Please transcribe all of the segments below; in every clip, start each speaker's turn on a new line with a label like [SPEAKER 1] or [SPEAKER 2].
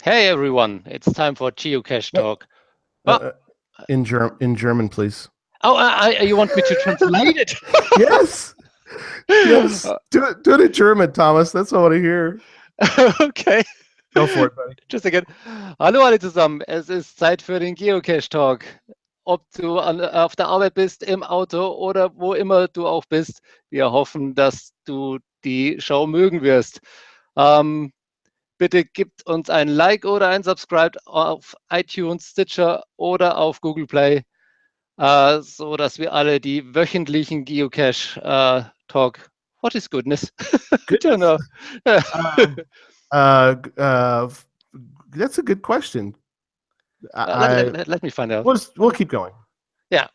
[SPEAKER 1] Hey everyone, it's time for Geocache
[SPEAKER 2] Uh,
[SPEAKER 1] talk. Oh,
[SPEAKER 2] uh, in German, please.
[SPEAKER 1] you want me to translate it?
[SPEAKER 2] Yes, yes. Do it in German, Thomas. That's what I want to hear.
[SPEAKER 1] Okay,
[SPEAKER 2] Go for it, buddy.
[SPEAKER 1] just again. Hallo alle zusammen, es ist Zeit für den Geocache Talk. Ob du auf der Arbeit bist, im Auto oder wo immer du auch bist, wir hoffen, dass du die Show mögen wirst. Ähm, Bitte gebt uns ein Like oder ein Subscribe auf iTunes, Stitcher oder auf Google Play. So dass wir alle die wöchentlichen Geocache-Talk. What is goodness? I don't
[SPEAKER 2] Goodness.
[SPEAKER 1] know.
[SPEAKER 2] Um, uh, uh, that's a good question.
[SPEAKER 1] let,
[SPEAKER 2] I,
[SPEAKER 1] let, let me find out.
[SPEAKER 2] we'll keep going.
[SPEAKER 1] Yeah,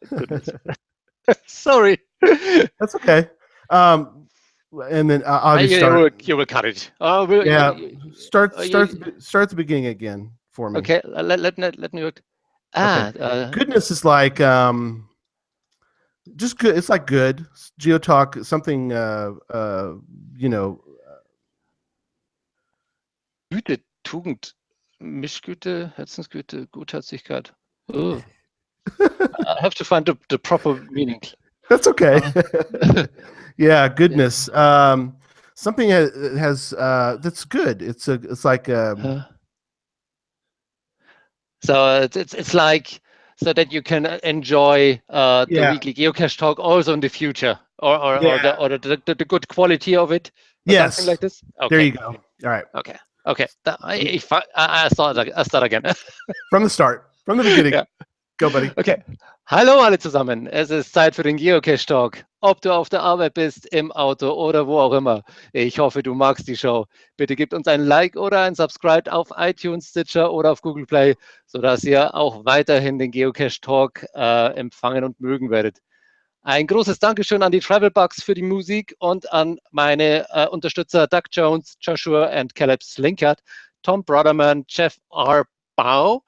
[SPEAKER 1] goodness. Sorry.
[SPEAKER 2] That's okay. Um, and then I'll just start.
[SPEAKER 1] You will cut it.
[SPEAKER 2] Yeah,
[SPEAKER 1] You,
[SPEAKER 2] start at the beginning again for me.
[SPEAKER 1] okay, let me look.
[SPEAKER 2] Okay. Goodness is like just good. It's like good. Geotalk, something you know,
[SPEAKER 1] Güte, Tugend, Mischgüte, Herzensgüte, Gutherzigkeit. Oh, I have to find the proper meaning.
[SPEAKER 2] that's okay.
[SPEAKER 1] Uh,
[SPEAKER 2] Yeah, goodness. Something has that's good. It's like
[SPEAKER 1] uh, So it's like so that you can enjoy the
[SPEAKER 2] yeah,
[SPEAKER 1] weekly geocache talk also in the future, or
[SPEAKER 2] yeah,
[SPEAKER 1] the good quality of it, or something
[SPEAKER 2] yes.
[SPEAKER 1] like this.
[SPEAKER 2] There
[SPEAKER 1] Okay,
[SPEAKER 2] you go. All right.
[SPEAKER 1] okay, okay. I start again.
[SPEAKER 2] From the start, from the beginning.
[SPEAKER 1] Ja.
[SPEAKER 2] Go, buddy.
[SPEAKER 1] Okay. Hallo alle zusammen. Es ist Zeit für den Geocache Talk. Ob du auf der Arbeit bist, im Auto oder wo auch immer. Ich hoffe, du magst die Show. Bitte gebt uns ein Like oder ein Subscribe auf iTunes, Stitcher oder auf Google Play, sodass ihr auch weiterhin den Geocache Talk empfangen und mögen werdet. Ein großes Dankeschön an die Travelbugs für die Musik und an meine Unterstützer Doug Jones, Joshua and Caleb Slinkert, Tom Broderman, Jeff R. Bau,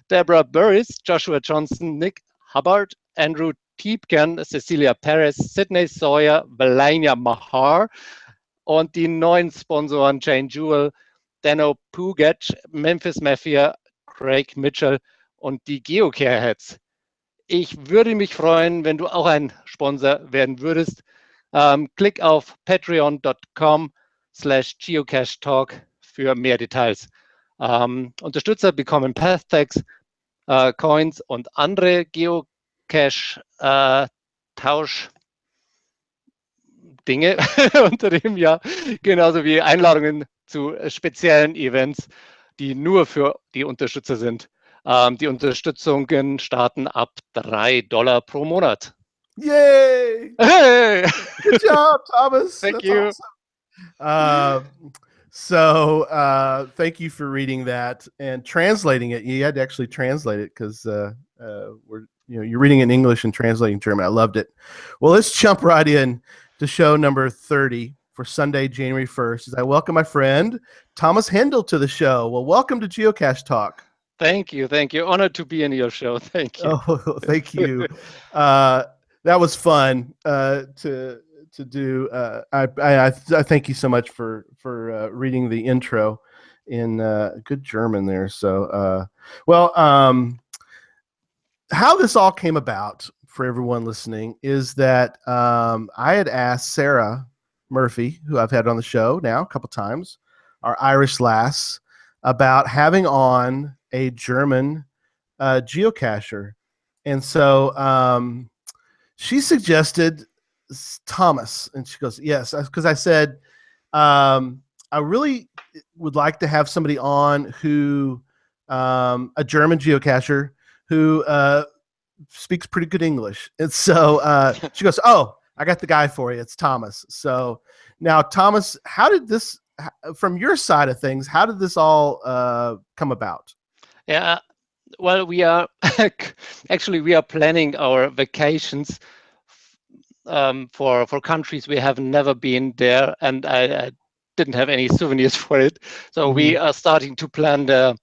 [SPEAKER 1] Deborah Burris, Joshua Johnson, Nick Hubbard, Andrew Tiepken, Cecilia Perez, Sydney Sawyer, Valania Mahar und die neuen Sponsoren Jane Jewell, Dano Puget, Memphis Mafia, Craig Mitchell und die Geocare Heads. Ich würde mich freuen, wenn du auch ein Sponsor werden würdest. Klick auf patreon.com/geocache-talk für mehr Details. Unterstützer bekommen Path Tags, Coins und andere Geocache-Tausch-Dinge unter dem Jahr, genauso wie Einladungen zu speziellen Events, die nur für die Unterstützer sind. Die Unterstützungen starten ab $3 pro Monat.
[SPEAKER 2] Yay!
[SPEAKER 1] Hey!
[SPEAKER 2] Good job, Thomas.
[SPEAKER 1] Thank
[SPEAKER 2] That's
[SPEAKER 1] you.
[SPEAKER 2] awesome. So thank you for reading that and translating it. You had to actually translate it because you're reading in English and translating German. I loved it. Well, let's jump right in to show number 30 for Sunday, January 1st. As I welcome my friend Thomas Hendl to the show. Well, welcome to Geocache Talk.
[SPEAKER 1] Thank you. Honored to be in your show. Thank you.
[SPEAKER 2] Oh, thank you. That was fun to do. I thank you so much for reading the intro in good German there. So, how this all came about for everyone listening is that I had asked Sarah Murphy, who I've had on the show now a couple times, our Irish lass, about having on a German geocacher. And so she suggested Thomas, and she goes, yes, because I said, I really would like to have somebody on who, a German geocacher who speaks pretty good English. And so she goes, oh, I got the guy for you. It's Thomas. So now, Thomas, how did this, from your side of things, how did this all come about?
[SPEAKER 1] Yeah, well, we are actually we are planning our vacations for countries we have never been there, and I didn't have any souvenirs for it. So we are starting to plan the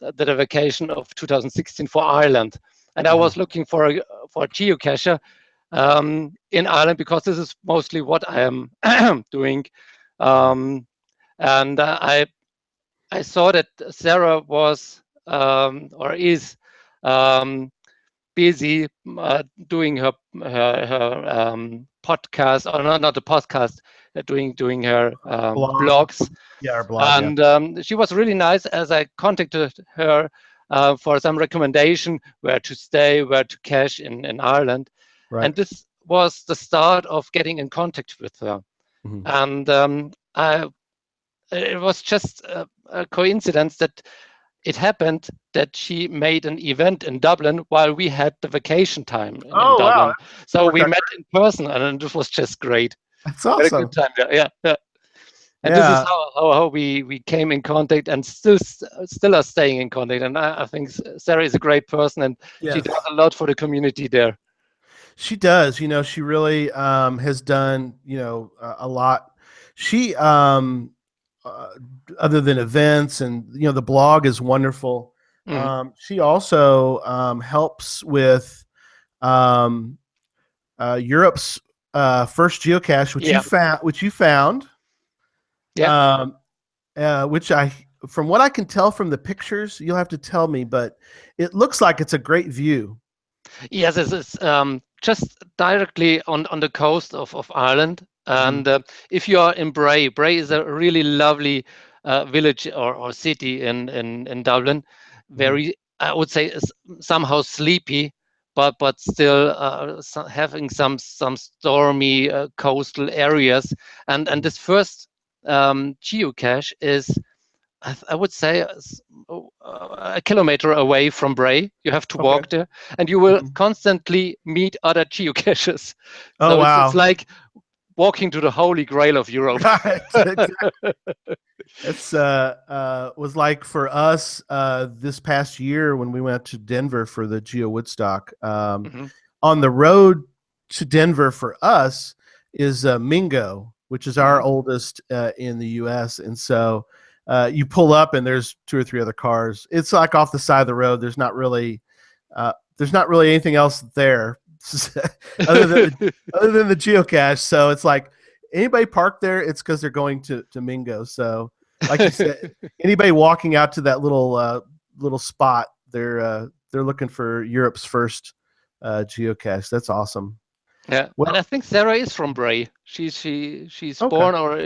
[SPEAKER 1] vacation of 2016 for Ireland. And I was looking for a geocacher in Ireland because this is mostly what I am doing. And I I saw that Sarah was or is um, busy doing her podcast, or not a podcast, doing her
[SPEAKER 2] Blog.
[SPEAKER 1] blogs.
[SPEAKER 2] Yeah, our blog. Yeah.
[SPEAKER 1] And she was really nice as I contacted her for some recommendation where to stay, where to cache in Ireland.
[SPEAKER 2] Right.
[SPEAKER 1] And this was the start of getting in contact with her.
[SPEAKER 2] Mhm.
[SPEAKER 1] And it was just a coincidence that it happened that she made an event in Dublin while we had the vacation time in
[SPEAKER 2] Oh wow,
[SPEAKER 1] Dublin.
[SPEAKER 2] that
[SPEAKER 1] So
[SPEAKER 2] worked
[SPEAKER 1] we
[SPEAKER 2] out.
[SPEAKER 1] met in person, and it was just great.
[SPEAKER 2] That's
[SPEAKER 1] We had a good
[SPEAKER 2] awesome.
[SPEAKER 1] time there. Yeah, yeah. And this is
[SPEAKER 2] Yeah.
[SPEAKER 1] how we came in contact, and still are staying in contact. And I think Sarah is a great person, and she
[SPEAKER 2] Yes.
[SPEAKER 1] does a lot for the community there.
[SPEAKER 2] She does. She really has done, a lot. She, uh, other than events and, the blog is wonderful.
[SPEAKER 1] Mm.
[SPEAKER 2] She also helps with um, Europe's first geocache,
[SPEAKER 1] Yeah,
[SPEAKER 2] which you found,
[SPEAKER 1] yeah.
[SPEAKER 2] um, which from what I can tell from the pictures, you'll have to tell me, but it looks like it's a great view.
[SPEAKER 1] Yes, it's just directly on the coast of Ireland.
[SPEAKER 2] Mhm.
[SPEAKER 1] And if you are in Bray, Bray is a really lovely village or city in Dublin.
[SPEAKER 2] Mhm.
[SPEAKER 1] Very, I would say, somehow sleepy, but still having some stormy coastal areas. And
[SPEAKER 2] Mhm.
[SPEAKER 1] this first geocache is, I would say, a kilometer away from Bray. You have to
[SPEAKER 2] Okay.
[SPEAKER 1] walk there, and you will
[SPEAKER 2] Mhm.
[SPEAKER 1] constantly meet other geocaches.
[SPEAKER 2] Oh
[SPEAKER 1] So it's
[SPEAKER 2] wow.
[SPEAKER 1] like walking to the holy grail of Europe.
[SPEAKER 2] Right. Exactly. It's was like for us this past year when we went to Denver for the Geo Woodstock.
[SPEAKER 1] Mhm.
[SPEAKER 2] On the road to Denver for us is Mingo, which is our
[SPEAKER 1] Mhm.
[SPEAKER 2] oldest in the U.S. And so you pull up and there's two or three other cars. It's like off the side of the road. There's not really anything else there other than the geocache. So it's like anybody parked there, it's because they're going to Mingo. So like you said, anybody walking out to that little spot, they're looking for Europe's first geocache. That's awesome.
[SPEAKER 1] Yeah, and
[SPEAKER 2] Well,
[SPEAKER 1] I think Sarah is from Bray. She's
[SPEAKER 2] okay.
[SPEAKER 1] born or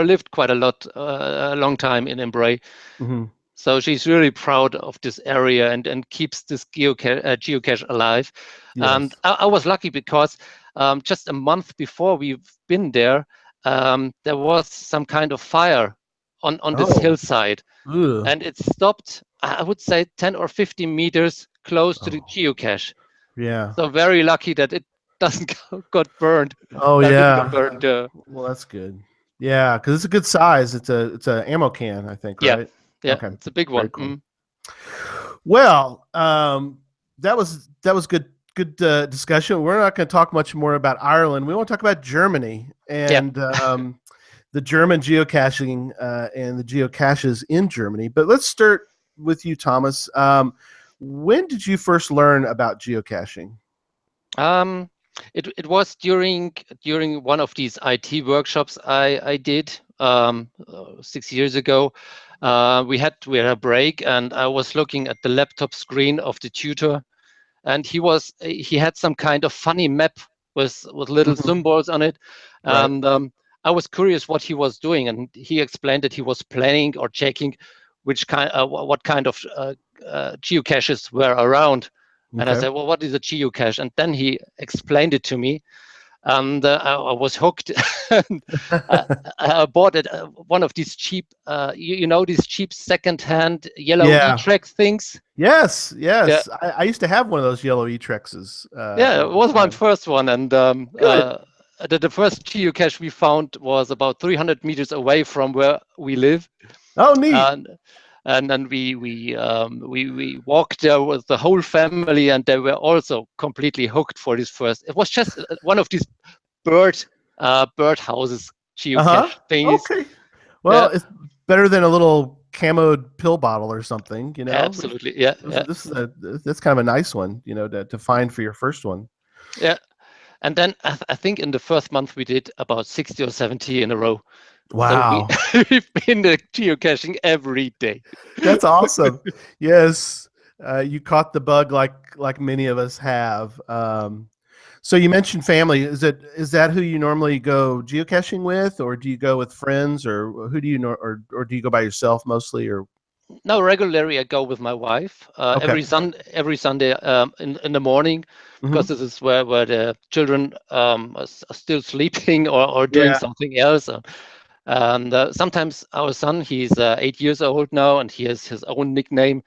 [SPEAKER 1] lived quite a long time in Bray.
[SPEAKER 2] Hmm.
[SPEAKER 1] So she's really proud of this area and keeps this geocache alive. And
[SPEAKER 2] Yes.
[SPEAKER 1] I was lucky because just a month before we've been there, there was some kind of fire on this
[SPEAKER 2] Oh.
[SPEAKER 1] hillside,
[SPEAKER 2] Ugh.
[SPEAKER 1] and it stopped, I would say, 10 or 15 meters close to the
[SPEAKER 2] Oh.
[SPEAKER 1] geocache.
[SPEAKER 2] Yeah.
[SPEAKER 1] So very lucky that it doesn't got burned,
[SPEAKER 2] Oh
[SPEAKER 1] didn't got
[SPEAKER 2] yeah.
[SPEAKER 1] burned.
[SPEAKER 2] Well, that's good. Yeah, because it's a good size. It's a ammo can, I think,
[SPEAKER 1] Yeah,
[SPEAKER 2] right?
[SPEAKER 1] yeah,
[SPEAKER 2] Okay.
[SPEAKER 1] it's a big
[SPEAKER 2] Very
[SPEAKER 1] one.
[SPEAKER 2] cool. Well, that was good discussion. We're not going to talk much more about Ireland. We want to talk about Germany
[SPEAKER 1] Yeah.
[SPEAKER 2] and the German geocaching and the geocaches in Germany. But let's start with you, Thomas. When did you first learn about geocaching?
[SPEAKER 1] Um, it was during one of these IT workshops I did 6 years ago. We had a break, and I was looking at the laptop screen of the tutor, and he had some kind of funny map with little
[SPEAKER 2] Mhm.
[SPEAKER 1] symbols on it,
[SPEAKER 2] Right.
[SPEAKER 1] and I was curious what he was doing, and he explained that he was planning or checking what kind of geocaches were around. And I
[SPEAKER 2] Okay.
[SPEAKER 1] said, well, what is a geocache? And then he explained it to me, and I was hooked. And I bought one of these cheap, these cheap second-hand yellow
[SPEAKER 2] Yeah.
[SPEAKER 1] e-track things.
[SPEAKER 2] Yes.
[SPEAKER 1] Yeah,
[SPEAKER 2] Yes. I used to have one of those yellow E-Trexes
[SPEAKER 1] yeah,
[SPEAKER 2] at
[SPEAKER 1] it
[SPEAKER 2] one
[SPEAKER 1] was my
[SPEAKER 2] time.
[SPEAKER 1] first one, and
[SPEAKER 2] Good.
[SPEAKER 1] the first geocache we found was about 300 meters away from where we live,
[SPEAKER 2] Oh, neat.
[SPEAKER 1] and then we walked there with the whole family, and they were also completely hooked for this first. It was just one of these bird bird houses
[SPEAKER 2] Uh-huh.
[SPEAKER 1] geocache thingies.
[SPEAKER 2] Okay.
[SPEAKER 1] Yeah,
[SPEAKER 2] Well, it's better than a little camoed pill bottle or something, you know?
[SPEAKER 1] absolutely. Yeah, yeah,
[SPEAKER 2] That's kind of a nice one, to find for your first one.
[SPEAKER 1] yeah. And then I think in the first month we did about 60 or 70 in a row. So
[SPEAKER 2] Wow.
[SPEAKER 1] we've been geocaching every day.
[SPEAKER 2] That's awesome. Yes, you caught the bug like many of us have. So you mentioned family. Is that who you normally go geocaching with, or do you go with friends, or who do you know, or do you go by yourself mostly? Or
[SPEAKER 1] Now, regularly I go with my wife
[SPEAKER 2] okay,
[SPEAKER 1] every Sunday in the morning,
[SPEAKER 2] hmm
[SPEAKER 1] because this is where the children are still sleeping or doing
[SPEAKER 2] yeah,
[SPEAKER 1] something else. And sometimes our son, he's 8 years old now, and he has his own nickname.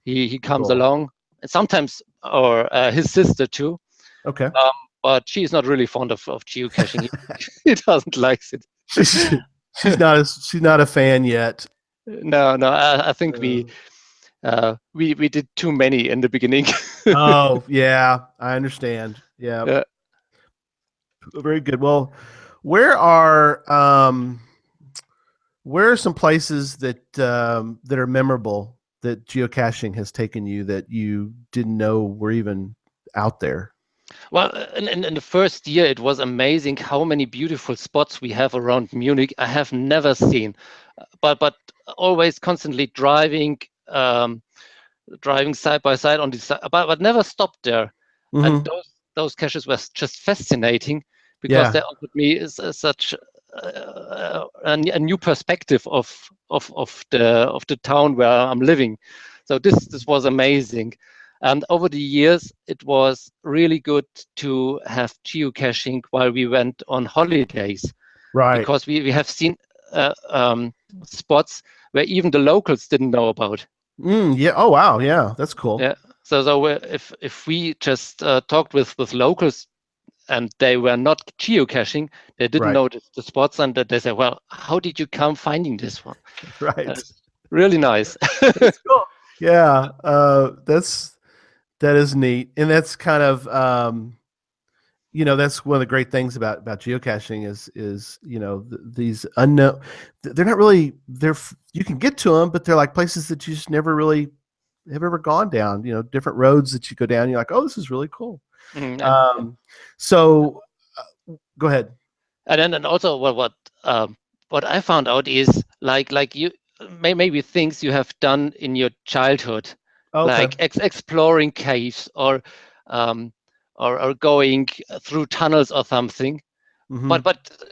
[SPEAKER 1] He comes
[SPEAKER 2] cool.
[SPEAKER 1] along, and sometimes or his sister too.
[SPEAKER 2] Okay,
[SPEAKER 1] Um, but she's not really fond of geocaching. He doesn't like it.
[SPEAKER 2] she's she's not a fan yet.
[SPEAKER 1] No, no. I think
[SPEAKER 2] Uh,
[SPEAKER 1] we did too many in the beginning.
[SPEAKER 2] oh yeah, I understand. Yeah,
[SPEAKER 1] Yeah.
[SPEAKER 2] very good. Well, where are um where are some places that are memorable that geocaching has taken you that you didn't know were even out there?
[SPEAKER 1] Well, in the first year, it was amazing how many beautiful spots we have around Munich. I have never seen, but always constantly um, driving side by side on the side, but never stopped there. And
[SPEAKER 2] Hmm.
[SPEAKER 1] those caches were just fascinating, because
[SPEAKER 2] Yeah,
[SPEAKER 1] they offered me such a new perspective of the town where I'm living. So this was amazing. And over the years, it was really good to have geocaching while we went on holidays,
[SPEAKER 2] right.
[SPEAKER 1] because we have seen spots where even the locals didn't know about.
[SPEAKER 2] Yeah. Oh wow. Yeah, that's cool.
[SPEAKER 1] Yeah. So if we just talked with locals, and they were not geocaching, they didn't
[SPEAKER 2] Right.
[SPEAKER 1] know the spots, and that they say, "Well, how did you come finding this one?"
[SPEAKER 2] Right.
[SPEAKER 1] It's really nice.
[SPEAKER 2] That's cool. Yeah. That is neat, and that's kind of that's one of the great things about geocaching is these unknown, they're not really, you can get to them, but they're like places that you just never really have ever gone down, different roads that you go down, you're like, oh, this is really cool.
[SPEAKER 1] Mm,
[SPEAKER 2] um so go ahead.
[SPEAKER 1] and also what I found out is, like you maybe things you have done in your childhood,
[SPEAKER 2] Okay.
[SPEAKER 1] like exploring caves, um, or going through tunnels or something. But
[SPEAKER 2] Hmm.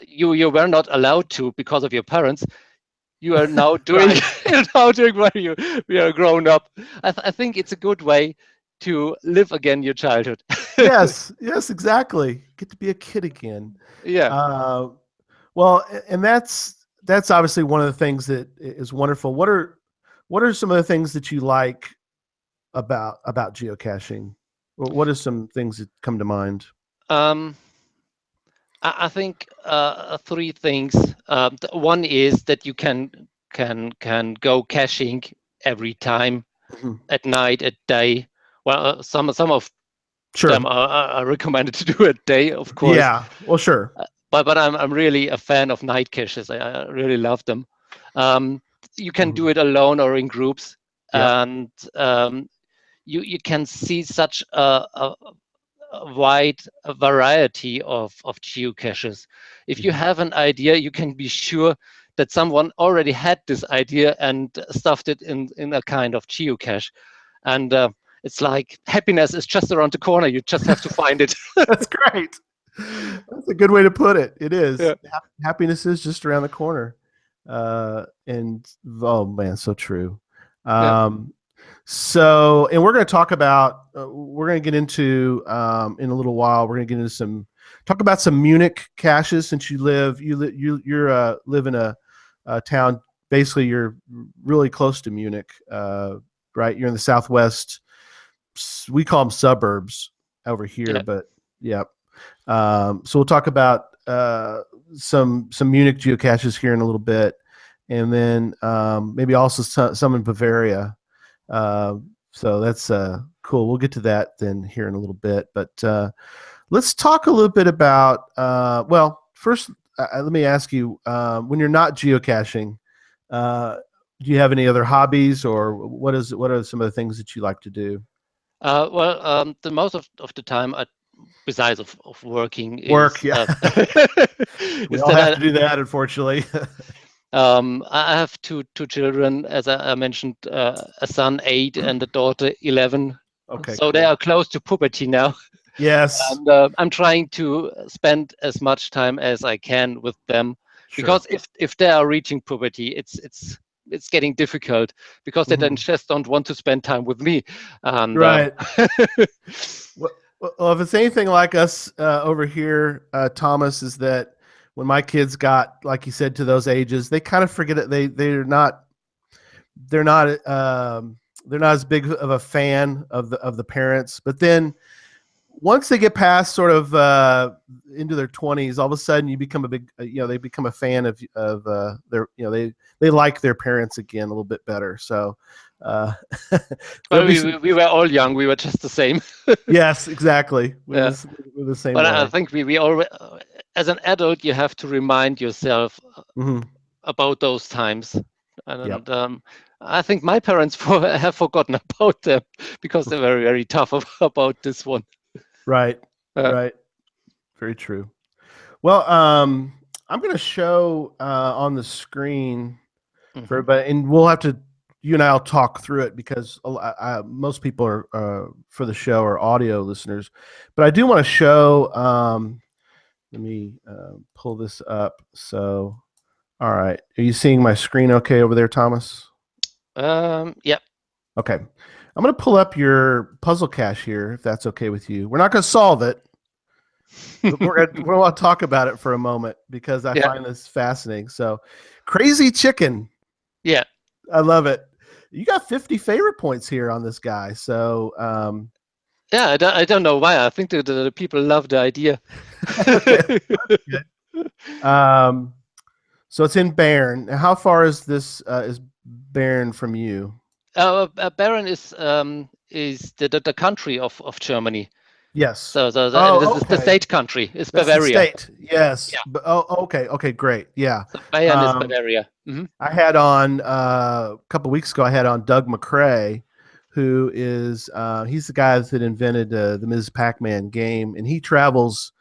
[SPEAKER 1] you were not allowed to because of your parents. You are now doing
[SPEAKER 2] Right.
[SPEAKER 1] you're now doing when we are grown up. I think it's a good way to live again your childhood.
[SPEAKER 2] Yes, yes, exactly, get to be a kid again.
[SPEAKER 1] Yeah.
[SPEAKER 2] uh well, and that's obviously one of the things that is wonderful. What are some of the things that you like about geocaching? What are some things that come to mind?
[SPEAKER 1] Um, I think three things. One is that you can go caching every time,
[SPEAKER 2] Mhm.
[SPEAKER 1] at night, at day. Well, some of them
[SPEAKER 2] Sure.
[SPEAKER 1] are recommended to do at day, of course.
[SPEAKER 2] Yeah. Well, sure.
[SPEAKER 1] But I'm really a fan of night caches. I really love them. Um, you can
[SPEAKER 2] Mhm.
[SPEAKER 1] do it alone or in groups,
[SPEAKER 2] Yep.
[SPEAKER 1] and you can see such a wide variety of geocaches. If you
[SPEAKER 2] Mhm.
[SPEAKER 1] have an idea, you can be sure that someone already had this idea and stuffed it in a kind of geocache. And it's like happiness is just around the corner. You just have to find it.
[SPEAKER 2] That's great. That's a good way to put it. It is.
[SPEAKER 1] Yeah,
[SPEAKER 2] Happiness is just around the corner. And oh man, so true.
[SPEAKER 1] yeah,
[SPEAKER 2] Um, and we're going to talk about, we're going to get into, in a little while, we're going to get into talk about some Munich caches, since live in a town, basically you're really close to Munich, right? You're in the southwest. We call them suburbs over here,
[SPEAKER 1] yeah.
[SPEAKER 2] but yeah. So we'll talk about some Munich geocaches here in a little bit, and then maybe also some in Bavaria. Uh, so that's cool. We'll get to that then here in a little bit. But let's talk a little bit about. Well, first, let me ask you: when you're not geocaching, uh, do you have any other hobbies, or what are some of the things that you like to do?
[SPEAKER 1] Well, the most of the time, besides of working
[SPEAKER 2] Work,
[SPEAKER 1] is
[SPEAKER 2] yeah. We
[SPEAKER 1] is
[SPEAKER 2] all
[SPEAKER 1] that
[SPEAKER 2] have to do that, unfortunately.
[SPEAKER 1] I have two children, as I mentioned, a son 8 and a daughter 11.
[SPEAKER 2] Okay,
[SPEAKER 1] So they
[SPEAKER 2] cool.
[SPEAKER 1] are close to puberty now,
[SPEAKER 2] Yes,
[SPEAKER 1] and I'm trying to spend as much time as I can with them,
[SPEAKER 2] sure.
[SPEAKER 1] because if they are reaching puberty, it's getting difficult because they then
[SPEAKER 2] Mhm.
[SPEAKER 1] just don't want to spend time with me, and
[SPEAKER 2] Right. Well, if it's anything like us over here, Thomas, is that when my kids got, like you said, to those ages, they kind of forget it. They're not they're not as big of a fan of the parents. But then once they get past sort of into their 20s, all of a sudden you become a big, they become a fan of their, they like their parents again a little bit better. So uh, there'll
[SPEAKER 1] Well,
[SPEAKER 2] be
[SPEAKER 1] we,
[SPEAKER 2] some.
[SPEAKER 1] we were all young. We were just the same.
[SPEAKER 2] Yes, exactly.
[SPEAKER 1] Yeah.
[SPEAKER 2] We're the same
[SPEAKER 1] But I
[SPEAKER 2] way.
[SPEAKER 1] think we all, as an adult, you have to remind yourself
[SPEAKER 2] Hmm.
[SPEAKER 1] about those times.
[SPEAKER 2] Yep.
[SPEAKER 1] And I think my parents have forgotten about them because they're very, very tough about this one.
[SPEAKER 2] Right.
[SPEAKER 1] Uh,
[SPEAKER 2] Right. Very true. Well, I'm going to show on the screen for
[SPEAKER 1] mhm.
[SPEAKER 2] everybody, and we'll have to. You and I'll talk through it because most people are for the show are audio listeners, but I do want to show. Let me pull this up. So, all right, are you seeing my screen okay over there, Thomas?
[SPEAKER 1] Yeah.
[SPEAKER 2] Okay, I'm going to pull up your puzzle cache here, if that's okay with you. We're not going to solve it. But we want to talk about it for a moment because I
[SPEAKER 1] Yeah.
[SPEAKER 2] find this fascinating. So, Crazy Chicken,
[SPEAKER 1] Yeah.
[SPEAKER 2] I love it. You got 50 favorite points here on this guy. So,
[SPEAKER 1] Yeah. I don't know why. I think that the people love the idea.
[SPEAKER 2] okay, good. Um, so it's in Bern. How far is this? Is Bern from you?
[SPEAKER 1] Baron is the country of Germany.
[SPEAKER 2] Yes.
[SPEAKER 1] And
[SPEAKER 2] Oh,
[SPEAKER 1] this is the
[SPEAKER 2] okay.
[SPEAKER 1] state country. It's
[SPEAKER 2] That's the
[SPEAKER 1] Bavaria.
[SPEAKER 2] state. Yes.
[SPEAKER 1] Yeah.
[SPEAKER 2] Oh, okay. Okay, great. Yeah.
[SPEAKER 1] So Bayern is
[SPEAKER 2] Um,
[SPEAKER 1] Bavaria. Hmm.
[SPEAKER 2] I had on a couple weeks ago. I had on Doug McCrae, who is he's the guy that invented the Ms. Pac-Man game, and he travels.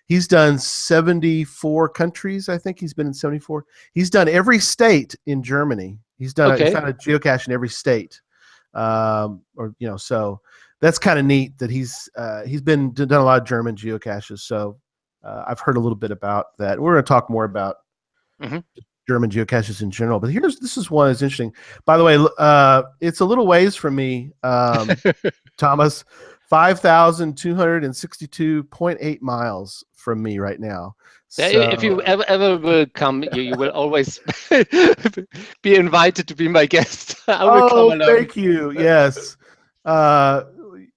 [SPEAKER 2] He's done 74 countries. I think he's been in 74. He's done every state in Germany. He
[SPEAKER 1] Okay.
[SPEAKER 2] found a geocache in every state, so that's kind of neat that he's been done a lot of German geocaches. So I've heard a little bit about that. We're going to talk more about
[SPEAKER 1] Hmm.
[SPEAKER 2] German geocaches in general. But this is one that's interesting. By the way, it's a little ways from me, Thomas. 5,262.8 miles from me right now.
[SPEAKER 1] Yeah, if
[SPEAKER 2] So
[SPEAKER 1] you ever will come, you will always be invited to be my guest. I will come
[SPEAKER 2] oh,
[SPEAKER 1] along.
[SPEAKER 2] thank you. Yes. Uh,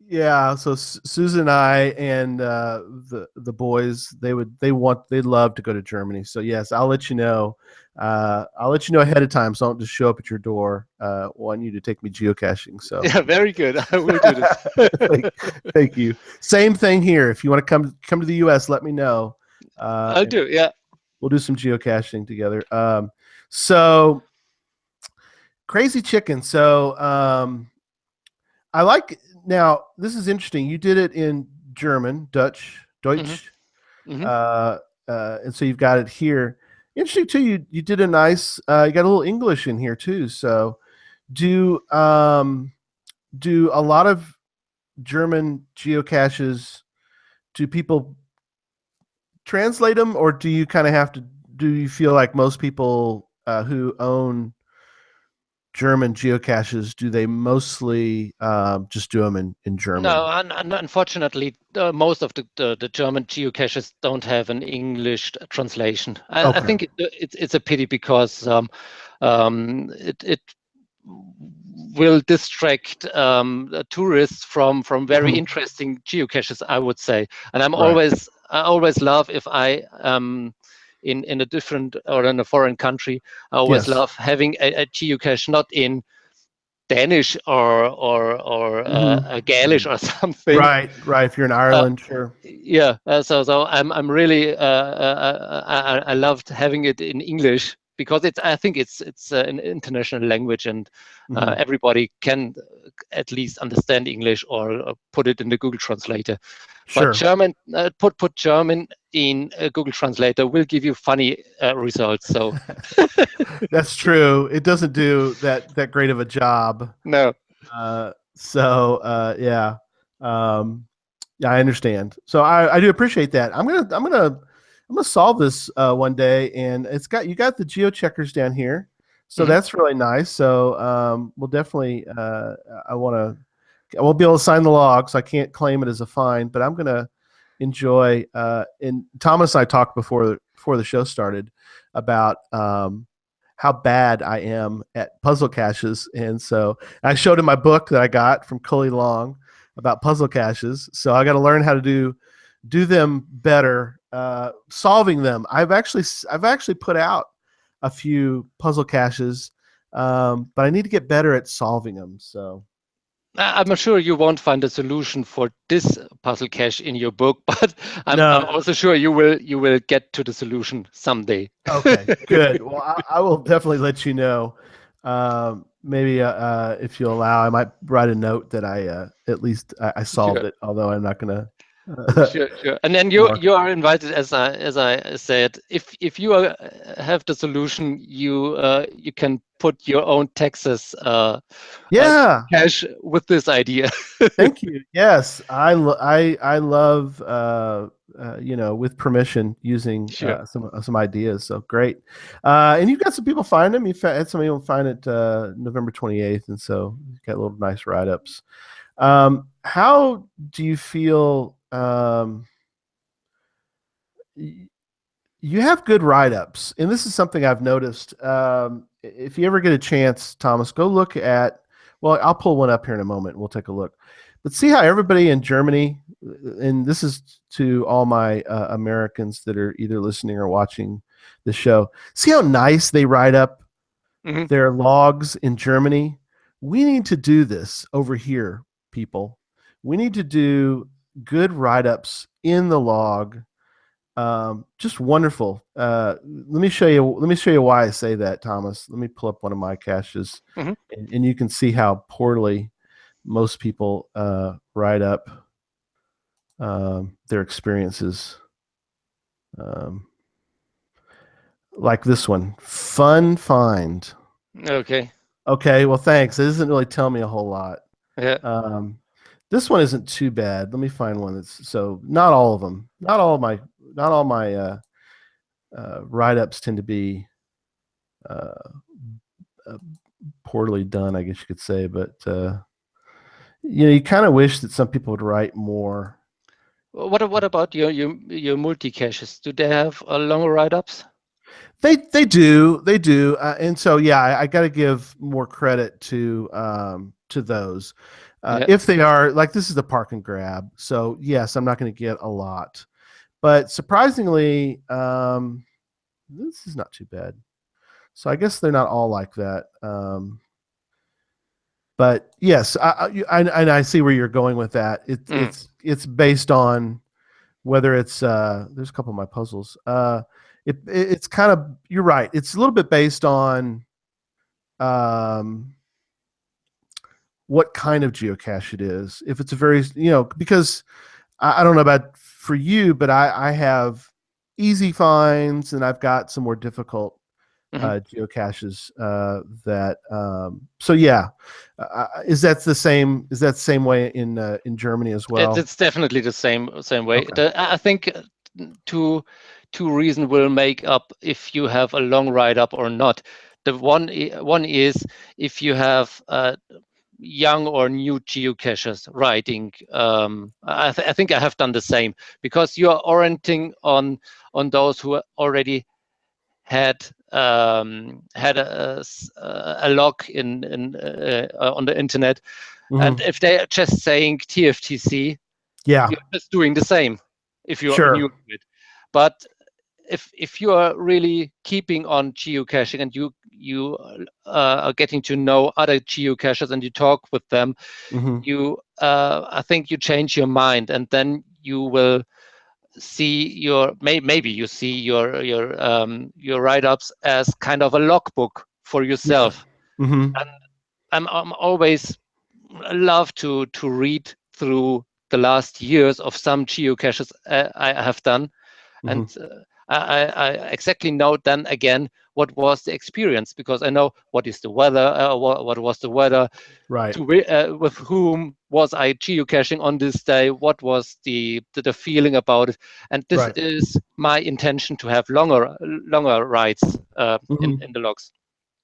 [SPEAKER 2] yeah. So Susan and I and the boys, they'd love to go to Germany. So yes, I'll let you know. I'll let you know ahead of time, so I don't just show up at your door wanting you to take me geocaching. So
[SPEAKER 1] Yeah, very good. I will do this.
[SPEAKER 2] thank, thank you. Same thing here. If you want to come to the U.S., let me know.
[SPEAKER 1] I'll
[SPEAKER 2] And
[SPEAKER 1] do. Yeah.
[SPEAKER 2] we'll do some geocaching together. So Crazy Chicken. So I like now. This is interesting. You did it in German,
[SPEAKER 1] Hmm.
[SPEAKER 2] Deutsch,
[SPEAKER 1] Hmm.
[SPEAKER 2] and so you've got it here. Interesting too. You did a nice. You got a little English in here too. So do do a lot of German geocaches? Do people translate them, or do you kind of have to? Do you feel like most people who own German geocaches, do they mostly just do them in German?
[SPEAKER 1] No, unfortunately, most of the German geocaches don't have an English translation. I
[SPEAKER 2] Okay.
[SPEAKER 1] think it's a pity because it will distract tourists from very
[SPEAKER 2] Mhm.
[SPEAKER 1] interesting geocaches, I would say. And
[SPEAKER 2] Right.
[SPEAKER 1] I always love if I in a different or in a foreign country, I always
[SPEAKER 2] Yes.
[SPEAKER 1] love having a geocache not in Danish or
[SPEAKER 2] Hmm.
[SPEAKER 1] Galish or something.
[SPEAKER 2] Right. Right. If you're in
[SPEAKER 1] Uh,
[SPEAKER 2] Ireland, sure.
[SPEAKER 1] yeah, so I'm really I loved having it in English. because I think it's an international language, and
[SPEAKER 2] Mhm.
[SPEAKER 1] everybody can at least understand English or put it in the Google Translator. But
[SPEAKER 2] Sure.
[SPEAKER 1] German, put German in a Google Translator will give you funny results. So
[SPEAKER 2] That's true. It doesn't do that great of a job.
[SPEAKER 1] no,
[SPEAKER 2] Yeah. Um, yeah, I understand. So I do appreciate that. I'm gonna solve this one day, and you got the geocheckers down here, so
[SPEAKER 1] hmm
[SPEAKER 2] that's really nice. So we'll definitely I won't be able to sign the log, so I can't claim it as a fine, but I'm gonna enjoy. And Thomas and I talked before the show started about how bad I am at puzzle caches, and so I showed him my book that I got from Cully Long about puzzle caches. So I got to learn how to do them better, solving them. I've actually put out a few puzzle caches, but I need to get better at solving them. So
[SPEAKER 1] I'm sure you won't find a solution for this puzzle cache in your book, but I'm
[SPEAKER 2] no.
[SPEAKER 1] also sure you will get to the solution someday.
[SPEAKER 2] Okay, good. Well, I will definitely let you know. Maybe if you allow, I might write a note that at least I solved
[SPEAKER 1] Sure.
[SPEAKER 2] it, although I'm not going
[SPEAKER 1] Sure, sure. And then you
[SPEAKER 2] mark.
[SPEAKER 1] you are invited, as I said, if you have the solution, you can put your own Texas
[SPEAKER 2] Yeah,
[SPEAKER 1] cache with this idea.
[SPEAKER 2] thank you. Yes, I love with permission using
[SPEAKER 1] Sure.
[SPEAKER 2] some ideas. So great. And you've got some people find them. Had some people find it November 28th, and so you've got little nice write ups. How do you feel? You have good write ups, and this is something I've noticed. If you ever get a chance, Thomas, go look at. Well, I'll pull one up here in a moment. We'll take a look. But see how everybody in Germany, and this is to all my Americans that are either listening or watching the show, see how nice they write up
[SPEAKER 1] hmm
[SPEAKER 2] their logs in Germany. We need to do this over here, people. We need to do good write ups in the log. Just wonderful. Let me show you. Let me show you why I say that, Thomas. Let me pull up one of my caches,
[SPEAKER 1] hmm
[SPEAKER 2] and you can see how poorly most people write up their experiences. Um, like this one, fun find.
[SPEAKER 1] Okay.
[SPEAKER 2] Okay, well, thanks. It doesn't really tell me a whole lot.
[SPEAKER 1] Yeah.
[SPEAKER 2] Um, this one isn't too bad. Let me find one that's so not all of them. Not all my write-ups tend to be uh, uh, poorly done, I guess you could say. But you kind of wish that some people would write more.
[SPEAKER 1] What about your multi caches? Do they have longer write-ups?
[SPEAKER 2] They do, and so yeah, I got to give more credit to those.
[SPEAKER 1] Yeah.
[SPEAKER 2] If they are like this is the park and grab, so yes, I'm not going to get a lot, but surprisingly, this is not too bad. So I guess they're not all like that. But yes, I see where you're going with that.
[SPEAKER 1] Mm.
[SPEAKER 2] It's based on whether it's there's a couple of my puzzles. It's kind of you're right. It's a little bit based on um, what kind of geocache it is. If it's a very because I don't know about for you, but I have easy finds and I've got some more difficult
[SPEAKER 1] hmm
[SPEAKER 2] geocaches that so yeah is that the same way in Germany as well?
[SPEAKER 1] It's definitely the same way.
[SPEAKER 2] Okay.
[SPEAKER 1] I think two reasons will make up if you have a long write-up or not. The one is if you have young or new geocachers writing. I think I have done the same because you are orienting on those who already had a log in on the internet, and
[SPEAKER 2] Hmm.
[SPEAKER 1] if they are just saying TFTC,
[SPEAKER 2] Yeah,
[SPEAKER 1] you're just doing the same if you are new
[SPEAKER 2] sure.
[SPEAKER 1] to it. But if you are really keeping on geocaching and you are getting to know other geocachers and you talk with them,
[SPEAKER 2] Hmm.
[SPEAKER 1] you I think you change your mind, and then you will see maybe you see your write-ups as kind of a logbook for
[SPEAKER 2] Yeah.
[SPEAKER 1] yourself.
[SPEAKER 2] Mm-hmm.
[SPEAKER 1] And I'm always love to read through the last years of some geocaches I have done,
[SPEAKER 2] Mm-hmm.
[SPEAKER 1] and I exactly know then again what was the experience, because I know what is the weather, what was the weather,
[SPEAKER 2] Right.
[SPEAKER 1] with whom was I geocaching on this day, what was the feeling about it, and this
[SPEAKER 2] Right.
[SPEAKER 1] is my intention to have longer rides
[SPEAKER 2] Mm-hmm.
[SPEAKER 1] in the logs.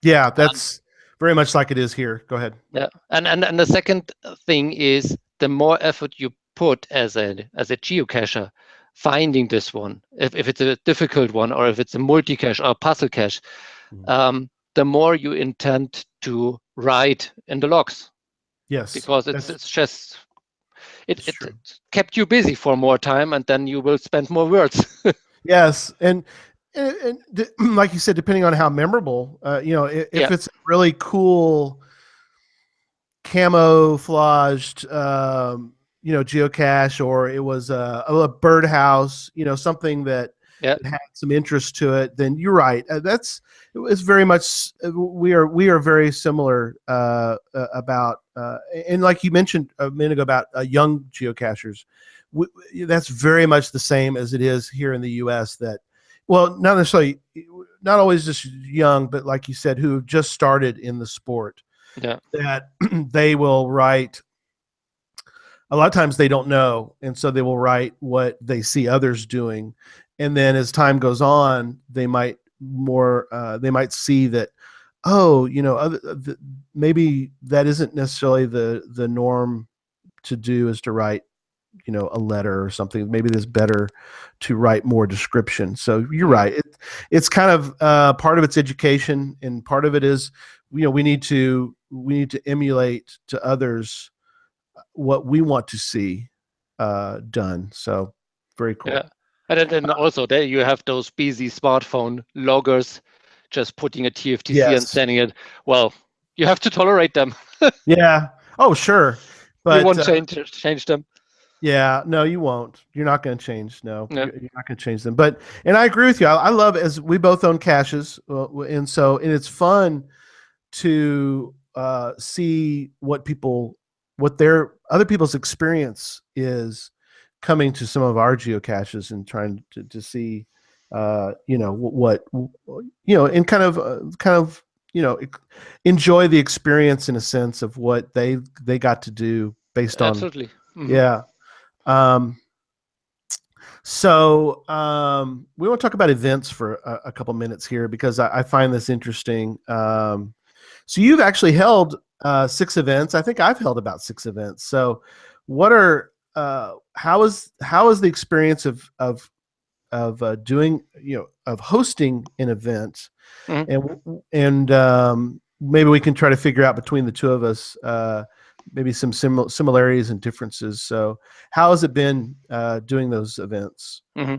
[SPEAKER 2] Yeah,
[SPEAKER 1] Um,
[SPEAKER 2] that's very much like it is here. Go ahead.
[SPEAKER 1] yeah, and the second thing is, the more effort you put as a geocacher finding this one, if it's a difficult one, or if it's a multi-cache or a puzzle cache,
[SPEAKER 2] Mhm.
[SPEAKER 1] the more you intend to write in the logs,
[SPEAKER 2] Yes,
[SPEAKER 1] because
[SPEAKER 2] that's
[SPEAKER 1] it's just
[SPEAKER 2] that's
[SPEAKER 1] it
[SPEAKER 2] true.
[SPEAKER 1] kept you busy for more time, and then you will spend more words.
[SPEAKER 2] Yes, and like you said, depending on how memorable, if
[SPEAKER 1] Yeah,
[SPEAKER 2] it's really cool camouflaged, geocache, or it was a birdhouse, something
[SPEAKER 1] yeah,
[SPEAKER 2] that had some interest to it, then you're right. It's very much we are very similar about and like you mentioned a minute ago about young geocachers. That's very much the same as it is here in the U.S. That, well, not necessarily, not always just young, but like you said, who have just started in the sport,
[SPEAKER 1] yeah,
[SPEAKER 2] that they will write. A lot of times they don't know, and so they will write what they see others doing, and then as time goes on, they might see that, oh, maybe that isn't necessarily the norm to do, is to write, a letter or something. Maybe it's better to write more description. So you're
[SPEAKER 1] mm,
[SPEAKER 2] right. It's kind of part of its education, and part of it is, we need to emulate to others what we want to see done. So very
[SPEAKER 1] yeah.
[SPEAKER 2] cool.
[SPEAKER 1] And then also there you have those busy smartphone loggers just putting a TFTC and
[SPEAKER 2] Yes.
[SPEAKER 1] sending it. Well, you have to tolerate them.
[SPEAKER 2] Yeah. Oh, sure.
[SPEAKER 1] You
[SPEAKER 2] But
[SPEAKER 1] won't change them.
[SPEAKER 2] yeah, no, you won't. You're not going to change. No,
[SPEAKER 1] Yeah,
[SPEAKER 2] you're not going to change them. But, and I agree with you. I love, as we both own caches, and it's fun to see what their other people's experience is coming to some of our geocaches, and trying to see, and kind of, you know, enjoy the experience in a sense of what they got to do based on,
[SPEAKER 1] absolutely. Hmm.
[SPEAKER 2] yeah. Um, we want to talk about events for a couple minutes here, because I find this interesting. So you've actually held 6 events. I think I've held about 6 events. So what are how is the experience of doing, of hosting an event,
[SPEAKER 1] Hmm.
[SPEAKER 2] and maybe we can try to figure out between the two of us maybe some similarities and differences. So how has it been doing those events?
[SPEAKER 1] Hmm.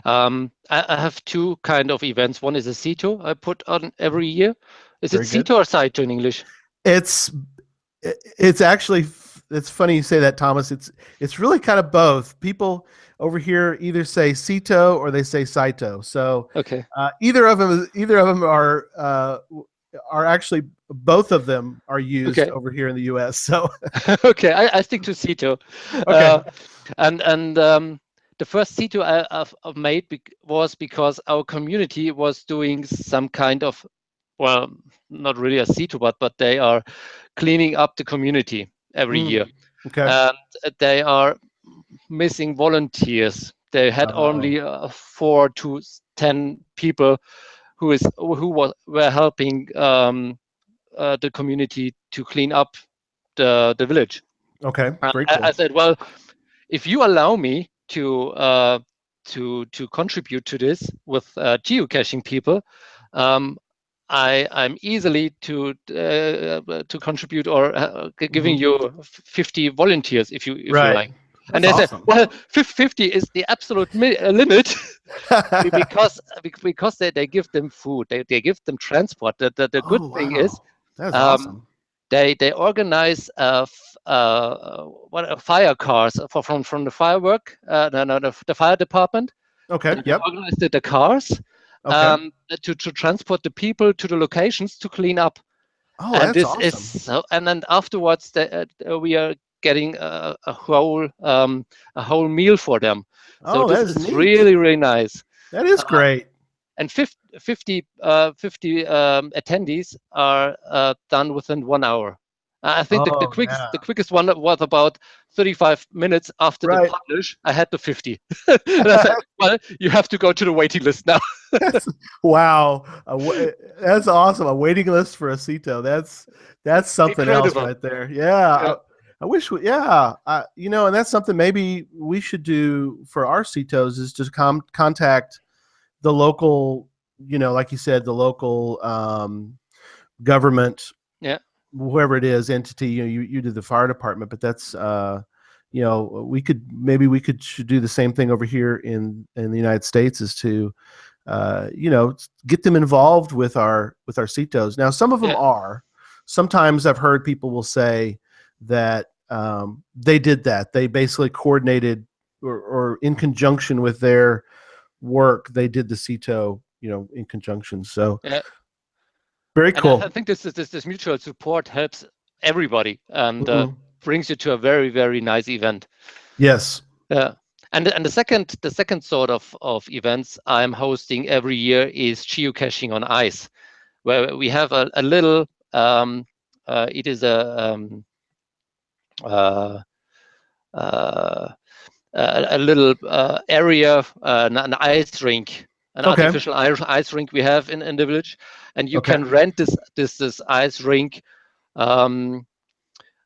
[SPEAKER 1] I have two kind of events. One is a CETO I put on every year. Is it
[SPEAKER 2] Very good.
[SPEAKER 1] CETO or CITO in English?
[SPEAKER 2] It's it's actually, it's funny you say that, Thomas. It's really kind of both. People over here either say Sito or they say Saito. So
[SPEAKER 1] Okay.
[SPEAKER 2] either of them are actually, both of them are used
[SPEAKER 1] Okay.
[SPEAKER 2] over here in the U.S. So
[SPEAKER 1] Okay. I stick to CETO.
[SPEAKER 2] okay,
[SPEAKER 1] Uh, and the first CETO I've made was because our community was doing some kind of, well, not really a CETO, but they are cleaning up the community every
[SPEAKER 2] mm,
[SPEAKER 1] year.
[SPEAKER 2] okay.
[SPEAKER 1] And they are missing volunteers. They had
[SPEAKER 2] Oh,
[SPEAKER 1] only 4 to 10 people were helping the community to clean up the village.
[SPEAKER 2] okay, very
[SPEAKER 1] I
[SPEAKER 2] cool.
[SPEAKER 1] said, well, if you allow me to contribute to this with geocaching people, um, I'm easily to contribute, or giving
[SPEAKER 2] Hmm.
[SPEAKER 1] you 50 volunteers if you
[SPEAKER 2] Right,
[SPEAKER 1] like. And
[SPEAKER 2] that's
[SPEAKER 1] they said,
[SPEAKER 2] awesome.
[SPEAKER 1] well, 50 is the absolute limit. Because they give them food, they give them transport. The good
[SPEAKER 2] Oh
[SPEAKER 1] thing is,
[SPEAKER 2] wow, that's
[SPEAKER 1] um,
[SPEAKER 2] awesome.
[SPEAKER 1] they organize fire cars from the firework, no, the fire department.
[SPEAKER 2] Okay.
[SPEAKER 1] They
[SPEAKER 2] Yep.
[SPEAKER 1] organize the cars
[SPEAKER 2] Okay.
[SPEAKER 1] to transport the people to the locations to clean up.
[SPEAKER 2] Oh,
[SPEAKER 1] And
[SPEAKER 2] that's
[SPEAKER 1] this is
[SPEAKER 2] awesome.
[SPEAKER 1] so. And then afterwards, we are getting a whole meal for them. So
[SPEAKER 2] Oh, that
[SPEAKER 1] this
[SPEAKER 2] is
[SPEAKER 1] is
[SPEAKER 2] neat.
[SPEAKER 1] really really nice.
[SPEAKER 2] That is
[SPEAKER 1] Uh,
[SPEAKER 2] great.
[SPEAKER 1] and 50 attendees are done within 1 hour. I think
[SPEAKER 2] Oh, yeah.
[SPEAKER 1] the quickest one was about 35 minutes after the
[SPEAKER 2] Right.
[SPEAKER 1] publish. I had the 50. And I said, well, you have to go to the waiting list now.
[SPEAKER 2] That's, wow. That's awesome. A waiting list for a Cito. That's something else
[SPEAKER 1] Incredible.
[SPEAKER 2] right there. Yeah.
[SPEAKER 1] Yeah.
[SPEAKER 2] I wish yeah, and that's something maybe we should do for our Citos is just contact the local, like you said, the local government,
[SPEAKER 1] Yeah.
[SPEAKER 2] whoever it is, entity. You do the fire department, but that's we should do the same thing over here in the United States, is to get them involved with our CETOs. Now, some of them
[SPEAKER 1] Yeah.
[SPEAKER 2] are. Sometimes I've heard people will say that they did that. They basically coordinated or in conjunction with their work, they did the CETO, in conjunction. So
[SPEAKER 1] Yeah.
[SPEAKER 2] very
[SPEAKER 1] And I
[SPEAKER 2] cool.
[SPEAKER 1] think this mutual support helps everybody and
[SPEAKER 2] Mhm.
[SPEAKER 1] brings you to a very very nice event.
[SPEAKER 2] Yes.
[SPEAKER 1] Yeah. And the second sort of events I'm hosting every year is geocaching on ice, where we have a little it is uh, uh, a little area, an ice rink, an
[SPEAKER 2] Okay.
[SPEAKER 1] artificial ice rink we have in the village, and you
[SPEAKER 2] Okay.
[SPEAKER 1] can rent this ice rink on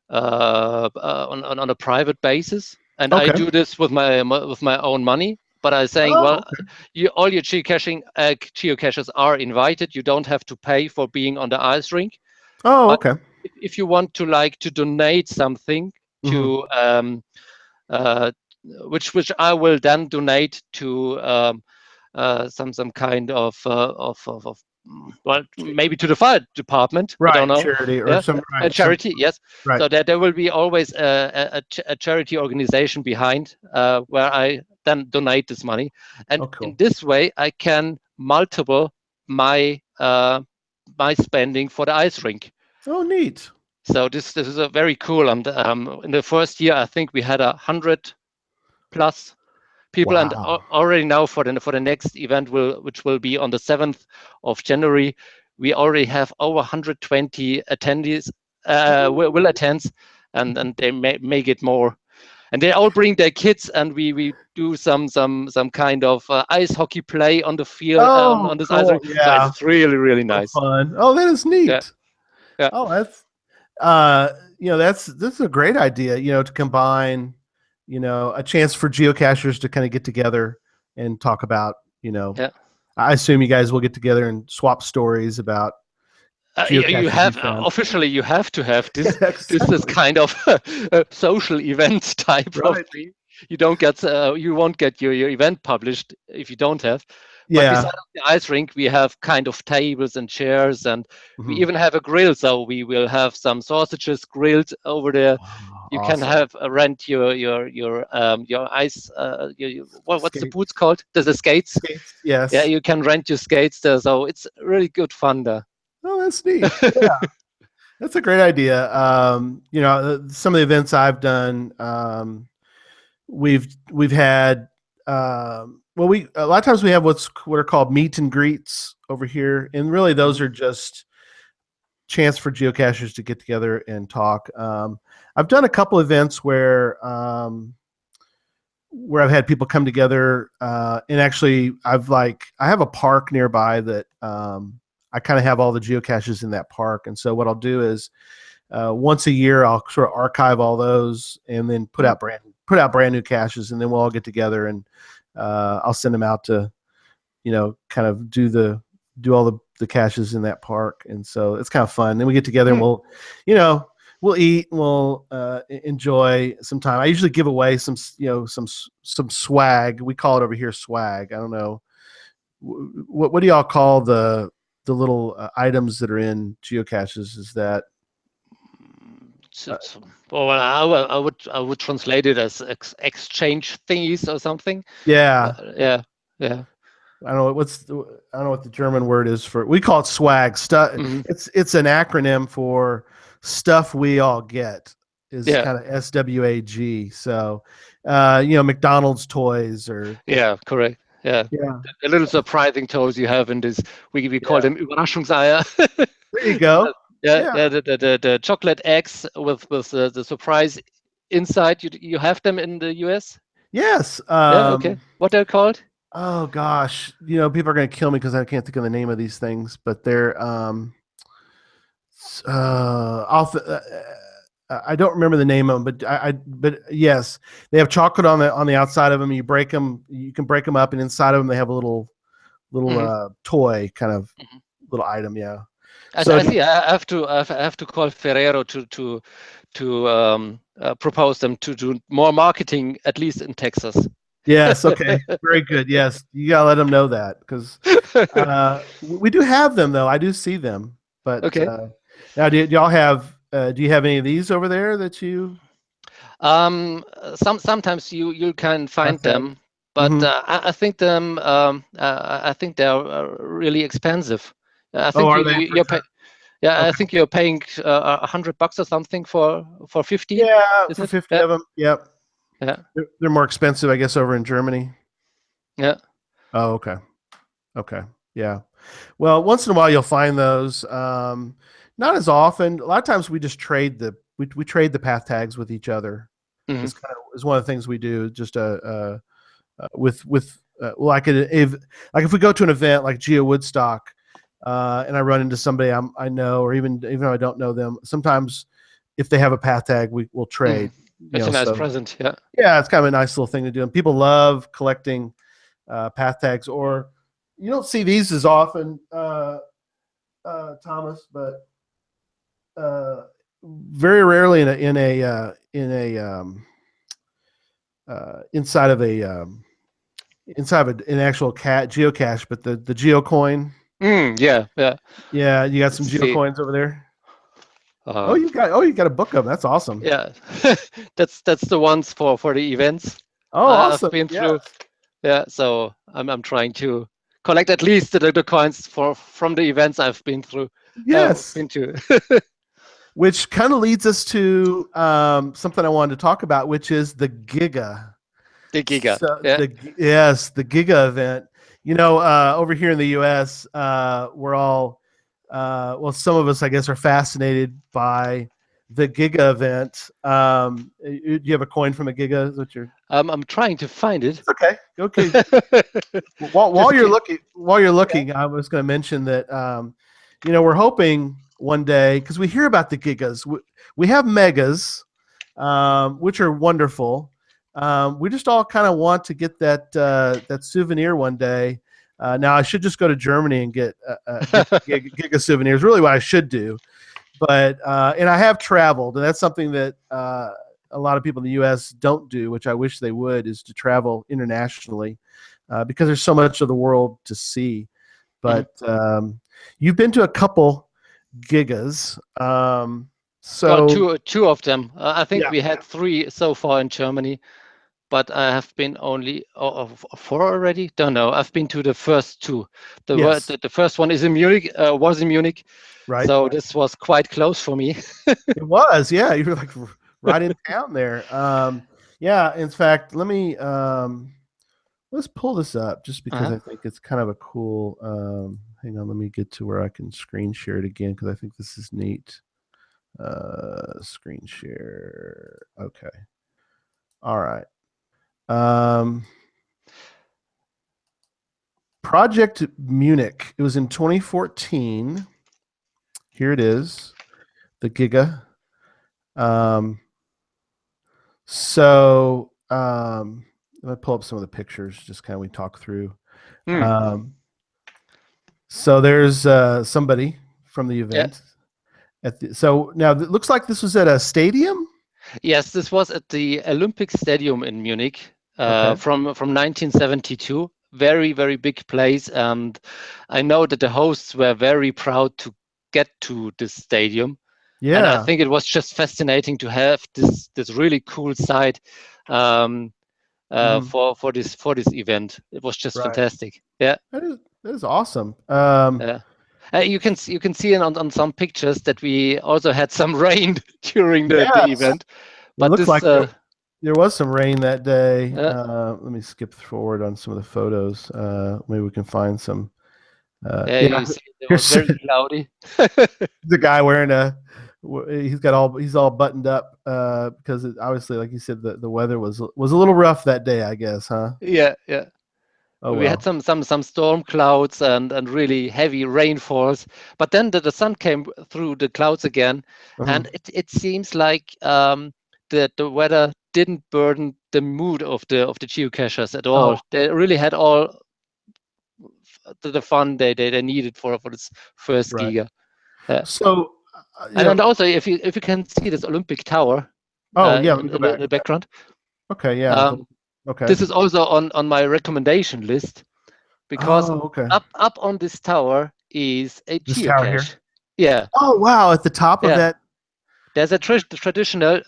[SPEAKER 1] a private basis. And I
[SPEAKER 2] Okay.
[SPEAKER 1] do this with my own money. But I'm saying,
[SPEAKER 2] Oh,
[SPEAKER 1] well,
[SPEAKER 2] okay.
[SPEAKER 1] all your geocachers are invited. You don't have to pay for being on the ice rink.
[SPEAKER 2] Oh,
[SPEAKER 1] But
[SPEAKER 2] okay.
[SPEAKER 1] if you want to donate something
[SPEAKER 2] Hmm.
[SPEAKER 1] to uh, which I will then donate to some kind well, maybe to the fire department. I don't
[SPEAKER 2] Right.
[SPEAKER 1] know.
[SPEAKER 2] Charity or
[SPEAKER 1] Yeah,
[SPEAKER 2] some,
[SPEAKER 1] a
[SPEAKER 2] right. Some,
[SPEAKER 1] charity. Yes.
[SPEAKER 2] right.
[SPEAKER 1] So that there will be always a charity organization behind where I then donate this money, and
[SPEAKER 2] Oh,
[SPEAKER 1] in
[SPEAKER 2] cool.
[SPEAKER 1] this way I can multiple my spending for the ice rink.
[SPEAKER 2] Oh, neat.
[SPEAKER 1] So this is a very cool. And in the first year, I think we had 100+ people, and
[SPEAKER 2] Wow.
[SPEAKER 1] already now for the next event, which will be on the 7th of January, we already have over 120 attendees will attend, and they may get more. And they all bring their kids, and we do some kind of ice hockey play on the field
[SPEAKER 2] Oh,
[SPEAKER 1] on this ice
[SPEAKER 2] cool.
[SPEAKER 1] rink. So
[SPEAKER 2] Yeah.
[SPEAKER 1] it's really really
[SPEAKER 2] So
[SPEAKER 1] nice.
[SPEAKER 2] fun. Oh, that is
[SPEAKER 1] Yeah,
[SPEAKER 2] neat.
[SPEAKER 1] yeah,
[SPEAKER 2] Oh, that's a great idea, to combine, a chance for geocachers to kind of get together and talk about,
[SPEAKER 1] yeah.
[SPEAKER 2] I assume you guys will get together and swap stories about
[SPEAKER 1] You
[SPEAKER 2] geocaches you
[SPEAKER 1] have
[SPEAKER 2] found.
[SPEAKER 1] officially you have to have
[SPEAKER 2] Yeah,
[SPEAKER 1] this
[SPEAKER 2] exactly.
[SPEAKER 1] kind of social event type of
[SPEAKER 2] Right.
[SPEAKER 1] thing. You won't get your event published if you don't have. But
[SPEAKER 2] Yeah.
[SPEAKER 1] beside the ice rink, we have kind of tables and chairs, and we
[SPEAKER 2] Mhm.
[SPEAKER 1] even have a grill. So we will have some sausages grilled over there.
[SPEAKER 2] Wow,
[SPEAKER 1] You can
[SPEAKER 2] awesome.
[SPEAKER 1] have rent your ice. What's the
[SPEAKER 2] Skate,
[SPEAKER 1] boots called? The skates.
[SPEAKER 2] skates.
[SPEAKER 1] Yeah,
[SPEAKER 2] Yes.
[SPEAKER 1] you can rent your skates there. So it's really good fun there.
[SPEAKER 2] Oh, that's neat. Yeah, that's a great idea. Some of the events I've done, we've had well, we a lot of times we have what are called meet and greets over here, and really those
[SPEAKER 1] Mhm.
[SPEAKER 2] are just chance for geocachers to get together and talk. I've done a couple events where I've had people come together, and actually I have a park nearby that I kind of have all the geocaches in that park, and so what I'll do is once a year I'll sort of archive all those and then put out brand new caches, and then we'll all get together and I'll send them out to kind of do all the caches in that park, and so it's kind of fun. Then we get together and
[SPEAKER 1] Hmm.
[SPEAKER 2] you know we'll eat, and we'll enjoy some time. I usually give away some swag. We call it over here swag. I don't know what do y'all call the little items that are in geocaches? Is that
[SPEAKER 1] Well, I would translate it as exchange thingies or something.
[SPEAKER 2] Yeah.
[SPEAKER 1] Yeah, yeah.
[SPEAKER 2] I don't know I don't know what the German word is for. We call it swag. Stuff.
[SPEAKER 1] Hmm.
[SPEAKER 2] It's an acronym for stuff we all get. Is
[SPEAKER 1] Yeah,
[SPEAKER 2] kind of SWAG. So, McDonald's toys or
[SPEAKER 1] yeah, correct. Yeah,
[SPEAKER 2] yeah,
[SPEAKER 1] the little surprising toys you have in this. We call
[SPEAKER 2] yeah.
[SPEAKER 1] them Überraschungseier.
[SPEAKER 2] There you go.
[SPEAKER 1] Yeah,
[SPEAKER 2] Yeah.
[SPEAKER 1] yeah. The chocolate eggs with the surprise inside. You have them in the US?
[SPEAKER 2] Yes.
[SPEAKER 1] Yeah. Okay. What they're called?
[SPEAKER 2] Oh gosh, people are gonna kill me because I can't think of the name of these things, but they're I don't remember the name of them, but but yes, they have chocolate on the outside of them. You break them, you can break them up, and inside of them they have a little
[SPEAKER 1] Hmm.
[SPEAKER 2] toy kind of little item. Yeah. So
[SPEAKER 1] I see. I have to call Ferrero to propose them to do more marketing, at least in Texas.
[SPEAKER 2] yes, okay, very good. Yes, you gotta let them know that because we do have them though. I do see them, but
[SPEAKER 1] Okay.
[SPEAKER 2] now do y'all have? Do you have any of these over there that you?
[SPEAKER 1] Sometimes you can find
[SPEAKER 2] Okay.
[SPEAKER 1] them, but
[SPEAKER 2] Mm-hmm.
[SPEAKER 1] I think they're really expensive. I
[SPEAKER 2] Oh,
[SPEAKER 1] think
[SPEAKER 2] are they for
[SPEAKER 1] you're
[SPEAKER 2] sure?
[SPEAKER 1] pay, yeah, I
[SPEAKER 2] Okay.
[SPEAKER 1] think you're paying $100 or something for 50,
[SPEAKER 2] Yeah,
[SPEAKER 1] is
[SPEAKER 2] for
[SPEAKER 1] it?
[SPEAKER 2] 50
[SPEAKER 1] Yeah,
[SPEAKER 2] of them. Yep.
[SPEAKER 1] yeah,
[SPEAKER 2] They're more expensive, I guess, over in Germany.
[SPEAKER 1] yeah.
[SPEAKER 2] Oh, okay. Okay. Yeah. Well, once in a while you'll find those. Not as often. A lot of times we just we trade the path tags with each other.
[SPEAKER 1] Hmm.
[SPEAKER 2] Is one of the things we do. Just with like if we go to an event like Geo Woodstock, and I run into somebody I know, or even though I don't know them, sometimes if they have a path tag, we'll
[SPEAKER 1] Hmm.
[SPEAKER 2] trade.
[SPEAKER 1] It's a nice
[SPEAKER 2] So
[SPEAKER 1] present. Yeah.
[SPEAKER 2] yeah, it's kind of a nice little thing to do. And people love collecting path tags. Or you don't see these as often, Thomas, but very rarely inside of an actual geocache, but the geocoin.
[SPEAKER 1] Yeah, yeah.
[SPEAKER 2] Yeah, you got some
[SPEAKER 1] Let's see.
[SPEAKER 2] geocoins over there.
[SPEAKER 1] Um,
[SPEAKER 2] You got a book of them. That's awesome.
[SPEAKER 1] yeah, that's the ones for the events
[SPEAKER 2] Oh,
[SPEAKER 1] I've
[SPEAKER 2] awesome.
[SPEAKER 1] been
[SPEAKER 2] Yes.
[SPEAKER 1] through. Yeah, so I'm trying to collect at least the coins from the events I've been through.
[SPEAKER 2] Yes.
[SPEAKER 1] Been to.
[SPEAKER 2] Which kind of leads us to something I wanted to talk about, which is the Giga.
[SPEAKER 1] The Giga.
[SPEAKER 2] So
[SPEAKER 1] Yeah.
[SPEAKER 2] the Giga event. Over here in the U.S., we're all well, some of us, I guess, are fascinated by the Giga event. Do you have a coin from a Giga? Is that your?
[SPEAKER 1] I'm trying to find it.
[SPEAKER 2] It's okay. Okay.
[SPEAKER 1] Just keep.
[SPEAKER 2] While you're
[SPEAKER 1] Yeah.
[SPEAKER 2] looking, I was going to mention that we're hoping one day, because we hear about the gigas. We have megas, which are wonderful. We just all kind of want to get that souvenir one day. Now I should just go to Germany and get the giga souvenirs. Really, what I should do. But and I have traveled, and that's something that a lot of people in the U.S. don't do, which I wish they would, is to travel internationally, because there's so much of the world to see.
[SPEAKER 1] Mhm.
[SPEAKER 2] But you've been to a couple gigas,
[SPEAKER 1] Well,
[SPEAKER 2] so
[SPEAKER 1] two of them. I think
[SPEAKER 2] yeah,
[SPEAKER 1] we had three so far in Germany, but I have been only four already. Don't know. I've been to the first two.
[SPEAKER 2] yes,
[SPEAKER 1] The first one is in Munich. Was in Munich,
[SPEAKER 2] right.
[SPEAKER 1] so this was quite close for me.
[SPEAKER 2] It was, yeah. You were like right in town there. Yeah. In fact, let's pull this up just because
[SPEAKER 1] Uh-huh.
[SPEAKER 2] I think it's kind of a cool. Hang on, let me get to where I can screen share it again because I think this is neat. Screen share. Okay. All right. Um, Project Munich. It was in 2014. Here it is, the Giga. Um, I'm gonna pull up some of the pictures. Just kind of we talk through.
[SPEAKER 1] Hmm.
[SPEAKER 2] Um, so there's somebody from the
[SPEAKER 1] Yeah.
[SPEAKER 2] event. So now it looks like this was at a stadium.
[SPEAKER 1] Yes, this was at the Olympic Stadium in Munich
[SPEAKER 2] Okay.
[SPEAKER 1] from 1972. Very, very big place. And I know that the hosts were very proud to get to this stadium. And I
[SPEAKER 2] Yeah.
[SPEAKER 1] think it was just fascinating to have this really cool site um,
[SPEAKER 2] Mhm.
[SPEAKER 1] for this event. It was just
[SPEAKER 2] Right.
[SPEAKER 1] fantastic. Yeah.
[SPEAKER 2] That is awesome.
[SPEAKER 1] Yeah. You can see on some pictures that we also had some rain during the
[SPEAKER 2] Yes.
[SPEAKER 1] event,
[SPEAKER 2] It
[SPEAKER 1] but
[SPEAKER 2] looked
[SPEAKER 1] this
[SPEAKER 2] like there was some rain that day.
[SPEAKER 1] uh,
[SPEAKER 2] Let me skip forward on some of the photos. Maybe we can find some.
[SPEAKER 1] yeah,
[SPEAKER 2] Yeah,
[SPEAKER 1] you see it was
[SPEAKER 2] here's
[SPEAKER 1] very cloudy.
[SPEAKER 2] the guy wearing he's all buttoned up because obviously, like you said, the weather was a little rough that day, I guess, huh?
[SPEAKER 1] Yeah, yeah.
[SPEAKER 2] Oh
[SPEAKER 1] We had
[SPEAKER 2] well.
[SPEAKER 1] some storm clouds and really heavy rainfalls, but then the sun came through the clouds again,
[SPEAKER 2] Mhm.
[SPEAKER 1] and it seems like the weather didn't burden the mood of the geocachers at all.
[SPEAKER 2] Oh,
[SPEAKER 1] They really had all the fun they needed for this first
[SPEAKER 2] right.
[SPEAKER 1] giga. Uh,
[SPEAKER 2] So,
[SPEAKER 1] and also, if you can see this Olympic Tower
[SPEAKER 2] oh yeah, let me go
[SPEAKER 1] in
[SPEAKER 2] back.
[SPEAKER 1] the background,
[SPEAKER 2] Okay, yeah.
[SPEAKER 1] um,
[SPEAKER 2] Okay.
[SPEAKER 1] this is also on my recommendation list because
[SPEAKER 2] Oh, okay.
[SPEAKER 1] up on this tower is a
[SPEAKER 2] This tower here.
[SPEAKER 1] geocache. Yeah,
[SPEAKER 2] Oh, wow. At the top of
[SPEAKER 1] yeah.
[SPEAKER 2] that.
[SPEAKER 1] There's a traditional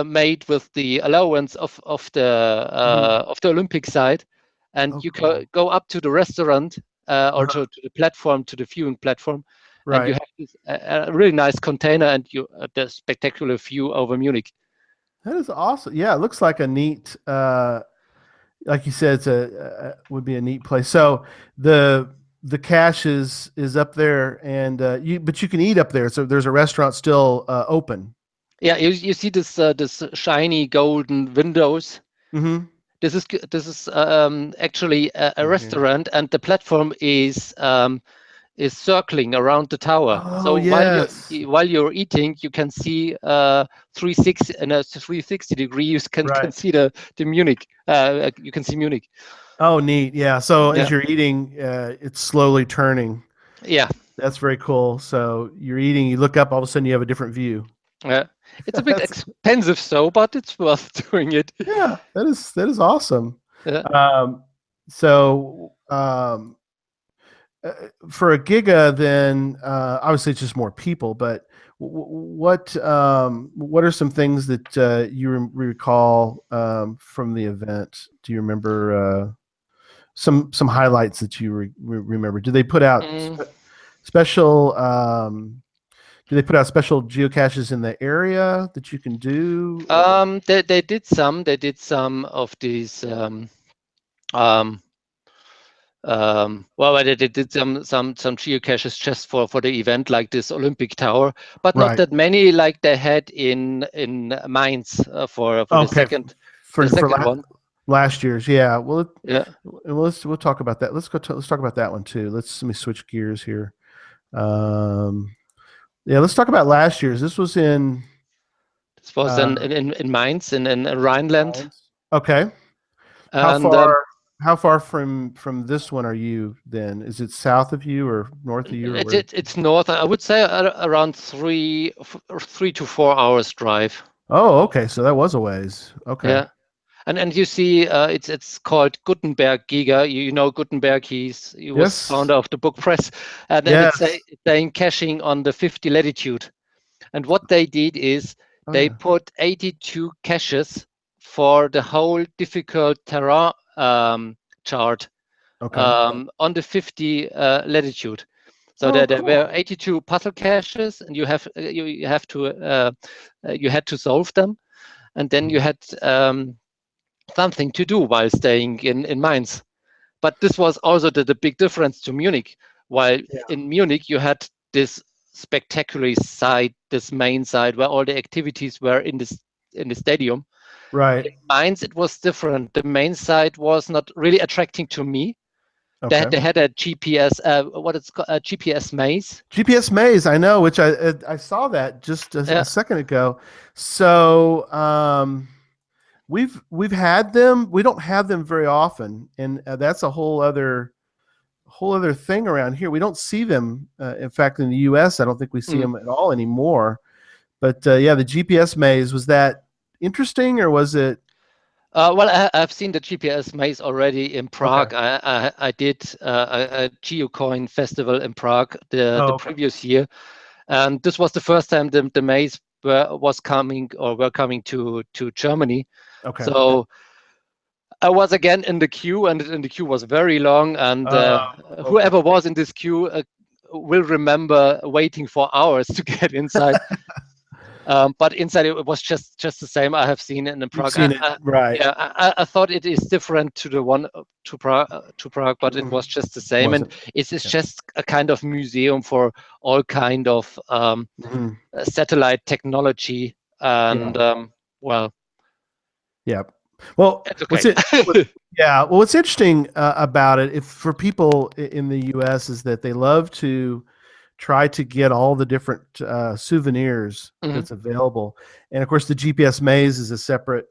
[SPEAKER 1] made with the allowance
[SPEAKER 2] Mhm.
[SPEAKER 1] of the Olympic side, and
[SPEAKER 2] Oh,
[SPEAKER 1] you
[SPEAKER 2] cool.
[SPEAKER 1] go up to the restaurant or
[SPEAKER 2] Uh-huh.
[SPEAKER 1] to the platform, to the viewing platform, and you
[SPEAKER 2] Right.
[SPEAKER 1] have this a really nice container and you the spectacular view over Munich.
[SPEAKER 2] That is awesome. Yeah, it looks like a neat, like you said, would be a neat place. So the the cache is up there, and but you can eat up there. So there's a restaurant still open.
[SPEAKER 1] Yeah, you see this shiny golden windows.
[SPEAKER 2] Mm-hmm.
[SPEAKER 1] This is actually a
[SPEAKER 2] In here.
[SPEAKER 1] restaurant, and the platform is circling around the tower.
[SPEAKER 2] Oh
[SPEAKER 1] So
[SPEAKER 2] yes.
[SPEAKER 1] while you're eating, you can see 360 and a 360 degree. You can
[SPEAKER 2] Right.
[SPEAKER 1] see the Munich. You can see Munich.
[SPEAKER 2] Oh, neat. Yeah. So as
[SPEAKER 1] Yeah,
[SPEAKER 2] you're eating, it's slowly turning.
[SPEAKER 1] yeah.
[SPEAKER 2] That's very cool. So you're eating, you look up, all of a sudden you have a different view.
[SPEAKER 1] It's a bit
[SPEAKER 2] That's
[SPEAKER 1] expensive, so but it's worth doing it.
[SPEAKER 2] yeah. That is awesome.
[SPEAKER 1] Yeah.
[SPEAKER 2] Um, so for a giga, then obviously it's just more people. But what are some things that you recall from the event? Do you remember some highlights that you remember? Do they put out
[SPEAKER 1] Mm,
[SPEAKER 2] special? Do they put out special geocaches in the area that you can do? Or
[SPEAKER 1] they did some of these. Um, well, they did some geocaches just for the event, like this Olympic Tower, but not
[SPEAKER 2] right?
[SPEAKER 1] that many like they had in Mainz for
[SPEAKER 2] Okay,
[SPEAKER 1] the
[SPEAKER 2] for
[SPEAKER 1] second one.
[SPEAKER 2] last year's, yeah. Well,
[SPEAKER 1] Yeah.
[SPEAKER 2] we'll talk about that. Let's talk about that one too. Let me switch gears here. Um, yeah, let's talk about last year's. This was in
[SPEAKER 1] This was
[SPEAKER 2] uh,
[SPEAKER 1] in Mainz in Rhineland,
[SPEAKER 2] Lions. Okay. How
[SPEAKER 1] and
[SPEAKER 2] far how far from this one are you then? Is it south of you or north of you or where?
[SPEAKER 1] it's north. I would say around 3 to 4 hours drive.
[SPEAKER 2] Oh, okay. So that was a ways. Okay.
[SPEAKER 1] Yeah. And you see, it's called Gutenberg Giga. You know Gutenberg. He was
[SPEAKER 2] Yes.
[SPEAKER 1] founder of the book press, and then
[SPEAKER 2] Yes.
[SPEAKER 1] it's saying caching on the 50 latitude. And what they did is
[SPEAKER 2] Oh
[SPEAKER 1] they
[SPEAKER 2] yeah.
[SPEAKER 1] put 82 caches for the whole difficult terrain chart
[SPEAKER 2] Okay.
[SPEAKER 1] on the 50 latitude. So
[SPEAKER 2] Oh,
[SPEAKER 1] there were
[SPEAKER 2] cool.
[SPEAKER 1] 82 puzzle caches, and you have to you had to solve them, and then you
[SPEAKER 2] Mhm.
[SPEAKER 1] had something to do while staying in Mainz. But this was also the big difference to Munich. While
[SPEAKER 2] Yeah.
[SPEAKER 1] in Munich, you had this spectacular side, this main side where all the activities were in the stadium.
[SPEAKER 2] Right.
[SPEAKER 1] In Mainz, it was different. The main side was not really attracting to me.
[SPEAKER 2] Okay.
[SPEAKER 1] They had a GPS, what it's called, a GPS maze.
[SPEAKER 2] GPS maze, I know, which I saw that just
[SPEAKER 1] Yeah.
[SPEAKER 2] a second ago. So we've had them. We don't have them very often, and that's a whole other thing around here. We don't see them. In fact, in the U.S., I don't think we see
[SPEAKER 1] Mm.
[SPEAKER 2] them at all anymore. But yeah, the GPS maze, was that interesting or was it
[SPEAKER 1] Well, I've seen the GPS maze already in
[SPEAKER 2] okay?
[SPEAKER 1] Prague. I did a GeoCoin festival in Prague the
[SPEAKER 2] Oh, okay.
[SPEAKER 1] previous year, And this was the first time the maze were coming to Germany.
[SPEAKER 2] Okay.
[SPEAKER 1] So I was again in the queue, and the queue was very long. And
[SPEAKER 2] Okay.
[SPEAKER 1] whoever was in this queue will remember waiting for hours to get inside. But inside it was just the same I have seen in
[SPEAKER 2] You've
[SPEAKER 1] Prague.
[SPEAKER 2] seen it, right?
[SPEAKER 1] Yeah, I thought it is different to the one to Prague, but it was just the same, and
[SPEAKER 2] Wasn't.
[SPEAKER 1] it's
[SPEAKER 2] Yeah.
[SPEAKER 1] just a kind of museum for all kind of
[SPEAKER 2] Mhm.
[SPEAKER 1] satellite technology,
[SPEAKER 2] Yeah.
[SPEAKER 1] and well,
[SPEAKER 2] Yeah. Well,
[SPEAKER 1] it's
[SPEAKER 2] what's
[SPEAKER 1] okay.
[SPEAKER 2] it? Yeah. Well, what's interesting about it, if for people in the U.S., is that they love to try to get all the different souvenirs
[SPEAKER 1] Mhm,
[SPEAKER 2] that's available, and of course, the GPS maze is a separate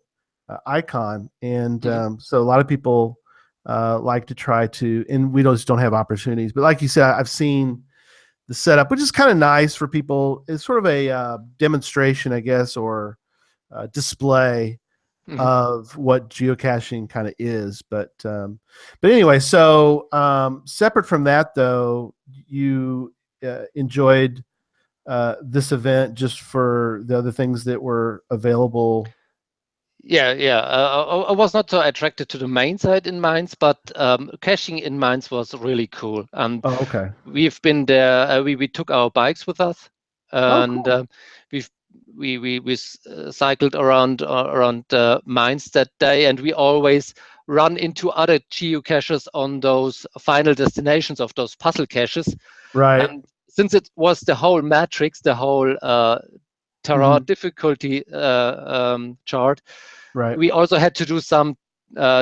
[SPEAKER 2] icon, and
[SPEAKER 1] mhm.
[SPEAKER 2] so a lot of people like to try to, and we just don't have opportunities. But like you said, I've seen the setup, which is kind of nice for people. It's sort of a demonstration, I guess, or display
[SPEAKER 1] Mhm.
[SPEAKER 2] of what geocaching kind of is. But anyway, so separate from that, though, you enjoyed this event just for the other things that were available.
[SPEAKER 1] Yeah, yeah. I was not so attracted to the main side in Mainz, but caching in Mainz was really cool. And
[SPEAKER 2] Oh, okay.
[SPEAKER 1] we've been there. We took our bikes with us,
[SPEAKER 2] Oh,
[SPEAKER 1] and
[SPEAKER 2] cool.
[SPEAKER 1] we've cycled around Mainz that day, and we always run into other geocaches on those final destinations of those puzzle caches.
[SPEAKER 2] Right.
[SPEAKER 1] And since it was the whole matrix, the whole terrain
[SPEAKER 2] Hmm.
[SPEAKER 1] difficulty chart,
[SPEAKER 2] Right.
[SPEAKER 1] we also had to do some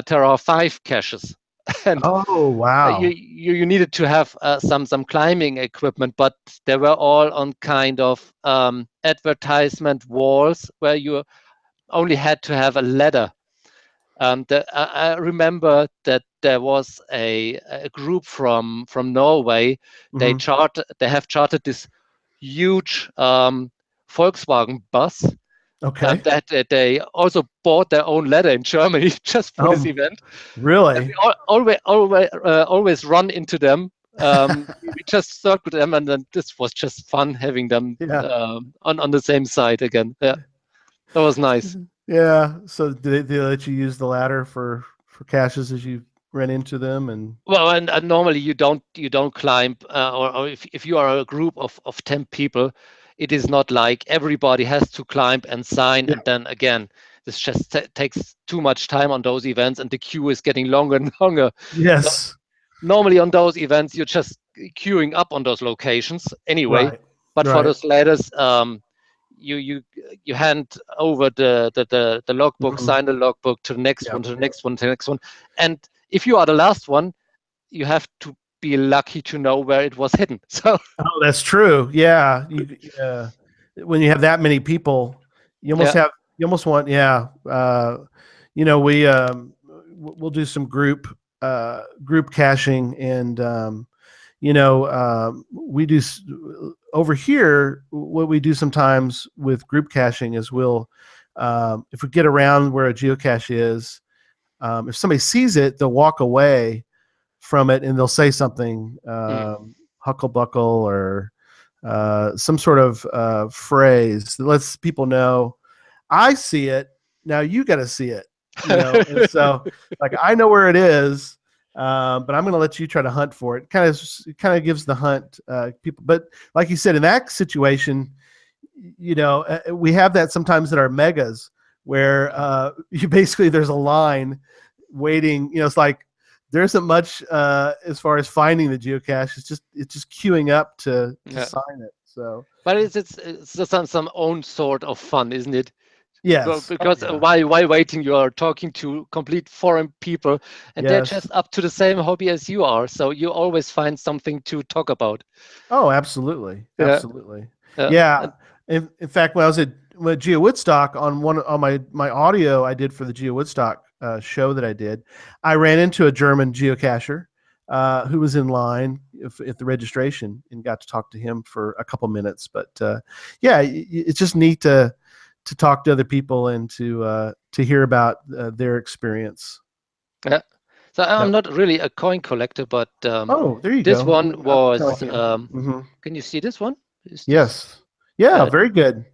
[SPEAKER 1] Terra 5 caches. And
[SPEAKER 2] Oh,
[SPEAKER 1] you,
[SPEAKER 2] wow.
[SPEAKER 1] you needed to have some climbing equipment, but they were all on kind of advertisement walls where you only had to have a ladder. I remember that there was a group from Norway.
[SPEAKER 2] Hmm.
[SPEAKER 1] They have chartered this huge Volkswagen bus,
[SPEAKER 2] Okay.
[SPEAKER 1] that they also bought their own ladder in Germany just for this
[SPEAKER 2] Oh,
[SPEAKER 1] event. And
[SPEAKER 2] really?
[SPEAKER 1] we always run into them. We just circled them, and then this was just fun having them
[SPEAKER 2] Yeah.
[SPEAKER 1] on the same side again. Yeah, that was nice.
[SPEAKER 2] Yeah. So did they let you use the ladder for caches as you ran into them? And
[SPEAKER 1] Well, and normally you don't climb, or if you are a group of 10 people, it is not like everybody has to climb and sign,
[SPEAKER 2] yeah.
[SPEAKER 1] and then again, this just takes too much time on those events, and the queue is getting longer and longer. So
[SPEAKER 2] Yes.
[SPEAKER 1] normally on those events, you're just queuing up on those locations anyway.
[SPEAKER 2] Right.
[SPEAKER 1] But for
[SPEAKER 2] Right.
[SPEAKER 1] those ladders, you you you hand over the logbook,
[SPEAKER 2] Hmm.
[SPEAKER 1] sign the logbook to the next
[SPEAKER 2] Yeah.
[SPEAKER 1] one, to the next one, to the next one, and if you are the last one, you have to be lucky to know where it was hidden. So
[SPEAKER 2] Oh, that's true. Yeah. When you have that many people, you almost
[SPEAKER 1] yeah,
[SPEAKER 2] have you almost want yeah. We we'll do some group caching, and we do over here. What we do sometimes with group caching is we'll if we get around where a geocache is, if somebody sees it, they'll walk away from it and they'll say something,
[SPEAKER 1] mm.
[SPEAKER 2] hucklebuckle or some sort of phrase that lets people know, I see it. Now you got to see it, And so, like, I know where it is, but I'm going to let you try to hunt for it. Kind of gives the hunt people. But like you said, in that situation, we have that sometimes at our megas where you basically there's a line waiting. It's like there isn't much as far as finding the geocache. It's just queuing up to
[SPEAKER 1] Yeah,
[SPEAKER 2] sign it. So
[SPEAKER 1] but it's just some own sort of fun, isn't it?
[SPEAKER 2] yes, oh
[SPEAKER 1] Because
[SPEAKER 2] yeah,
[SPEAKER 1] while waiting, you are talking to complete foreign people, and they're
[SPEAKER 2] yes,
[SPEAKER 1] just up to the same hobby as you are. So you always find something to talk about.
[SPEAKER 2] oh absolutely,
[SPEAKER 1] Yeah,
[SPEAKER 2] absolutely,
[SPEAKER 1] yeah,
[SPEAKER 2] yeah.
[SPEAKER 1] and
[SPEAKER 2] In fact, when I was with Geo Woodstock on my audio I did for the Geo Woodstock show that I did, I ran into a German geocacher who was in line at the registration and got to talk to him for a couple minutes. But yeah, it's just neat to talk to other people and to hear about their experience.
[SPEAKER 1] yeah. So I'm
[SPEAKER 2] Yep.
[SPEAKER 1] not really a coin collector, but
[SPEAKER 2] Oh, there you
[SPEAKER 1] this
[SPEAKER 2] go.
[SPEAKER 1] one
[SPEAKER 2] I'm kind of
[SPEAKER 1] was.
[SPEAKER 2] like you. Hmm.
[SPEAKER 1] Can you see this one? Is this
[SPEAKER 2] Yes. Yeah.
[SPEAKER 1] uh,
[SPEAKER 2] Very good.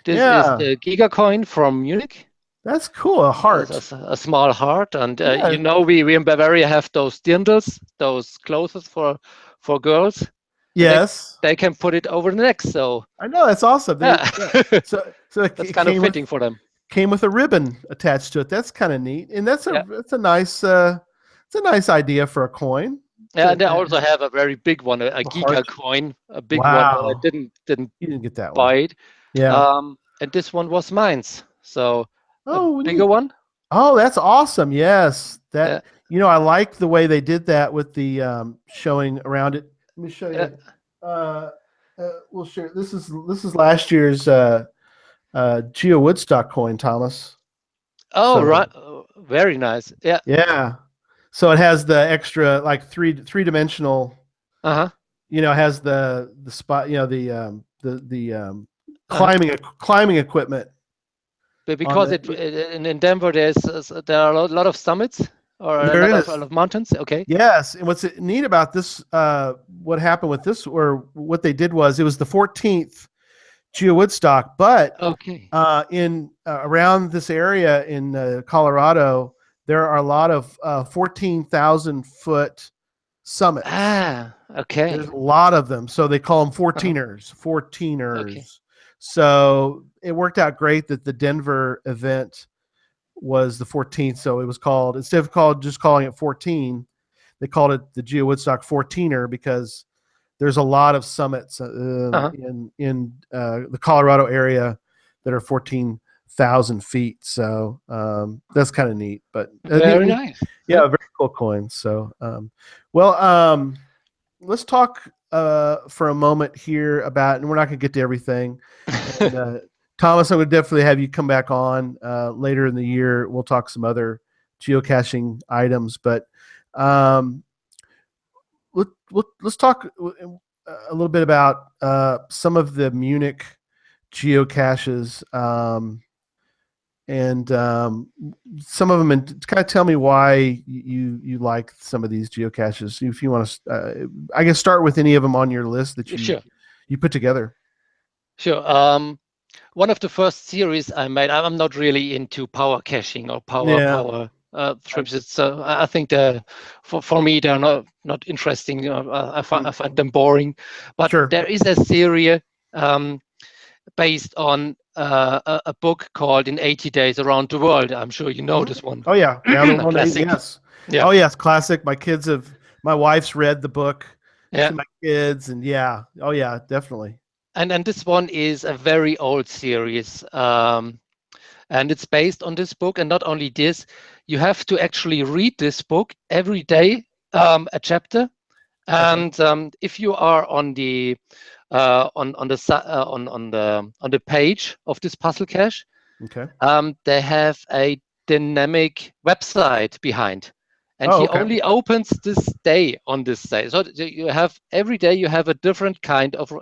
[SPEAKER 1] this is
[SPEAKER 2] Yeah.
[SPEAKER 1] the Gigacoin from Munich.
[SPEAKER 2] That's cool. A heart.
[SPEAKER 1] A small heart, and
[SPEAKER 2] Yeah.
[SPEAKER 1] we in Bavaria have those dirndls, those clothes for girls, and
[SPEAKER 2] Yes.
[SPEAKER 1] they can put it over the neck. So
[SPEAKER 2] I know. That's awesome.
[SPEAKER 1] yeah,
[SPEAKER 2] Yeah. So
[SPEAKER 1] that's
[SPEAKER 2] it
[SPEAKER 1] kind of
[SPEAKER 2] came
[SPEAKER 1] fitting for them.
[SPEAKER 2] with a ribbon attached to it. That's kind of neat. And
[SPEAKER 1] Yeah,
[SPEAKER 2] that's a nice it's a nice idea for a coin
[SPEAKER 1] yeah,
[SPEAKER 2] to
[SPEAKER 1] and they also have a very big one, a
[SPEAKER 2] a heart.
[SPEAKER 1] Giga coin, a big one, but I
[SPEAKER 2] Wow.
[SPEAKER 1] didn't
[SPEAKER 2] You didn't get that one.
[SPEAKER 1] buy it.
[SPEAKER 2] Yeah.
[SPEAKER 1] And this one was mine's, so a
[SPEAKER 2] Oh,
[SPEAKER 1] bigger
[SPEAKER 2] neat.
[SPEAKER 1] one.
[SPEAKER 2] Oh, that's awesome. Yes.
[SPEAKER 1] Yeah,
[SPEAKER 2] I like the way they did that with the showing around it. Let me show
[SPEAKER 1] yeah.
[SPEAKER 2] you. Uh, we'll share. This is last year's Geo Woodstock coin, Thomas.
[SPEAKER 1] Oh,
[SPEAKER 2] So
[SPEAKER 1] right, very nice. Yeah.
[SPEAKER 2] yeah. So it has the extra like three-dimensional,
[SPEAKER 1] Uh-huh.
[SPEAKER 2] it has the spot, the
[SPEAKER 1] Uh-huh.
[SPEAKER 2] climbing equipment on
[SPEAKER 1] Because
[SPEAKER 2] the
[SPEAKER 1] in Denver there are a lot of summits or
[SPEAKER 2] there
[SPEAKER 1] a
[SPEAKER 2] is.
[SPEAKER 1] lot of mountains. Okay.
[SPEAKER 2] Yes, and what's neat about this, what happened with this, or what they did was, it was the 14th Geo Woodstock, but
[SPEAKER 1] Okay.
[SPEAKER 2] in around this area in Colorado, there are a lot of 14,000-foot summits.
[SPEAKER 1] Ah, okay.
[SPEAKER 2] There's a lot of them, so they call them
[SPEAKER 1] Uh-huh.
[SPEAKER 2] 14ers.
[SPEAKER 1] Okay.
[SPEAKER 2] 14ers. So it worked out great that the Denver event was the 14th. So it was called, instead of just calling it 14, they called it the Geo Woodstock 14er, because there's a lot of summits
[SPEAKER 1] Uh-huh.
[SPEAKER 2] in the Colorado area that are 14,000 feet. So that's kind of neat. But
[SPEAKER 1] Very nice.
[SPEAKER 2] yeah,
[SPEAKER 1] Yeah.
[SPEAKER 2] very cool coins. So well, let's talk for a moment here about, and we're not going to get to everything. And Thomas, I'm going to definitely have you come back on later in the year. We'll talk some other geocaching items, but um, let's talk a little bit about some of the Munich geocaches, and some of them, and kind of tell me why you like some of these geocaches. If you want to, I guess, start with any of them on your list that
[SPEAKER 1] Sure.
[SPEAKER 2] you put together.
[SPEAKER 1] Sure. One of the first series I made, I'm not really into power caching or
[SPEAKER 2] Yeah.
[SPEAKER 1] power trips. It's I think for me they're not interesting. I find them boring. But
[SPEAKER 2] Sure.
[SPEAKER 1] there is a series um, based on a book called "In 80 Days Around the World." I'm sure you know this one.
[SPEAKER 2] Oh yeah, round the
[SPEAKER 1] A
[SPEAKER 2] world.
[SPEAKER 1] classic.
[SPEAKER 2] Yes.
[SPEAKER 1] Yeah.
[SPEAKER 2] Oh yes, classic. My wife's read the book
[SPEAKER 1] Yeah.
[SPEAKER 2] to my kids, and yeah. Oh yeah, definitely.
[SPEAKER 1] And this one is a very old series. And it's based on this book. And not only this, you have to actually read this book every day, a chapter.
[SPEAKER 2] Okay.
[SPEAKER 1] And if you are on the on the page of this puzzle cache,
[SPEAKER 2] Okay.
[SPEAKER 1] they have a dynamic website behind. And
[SPEAKER 2] Oh,
[SPEAKER 1] he
[SPEAKER 2] okay.
[SPEAKER 1] only opens this day on this day. So you have every day you have a different kind of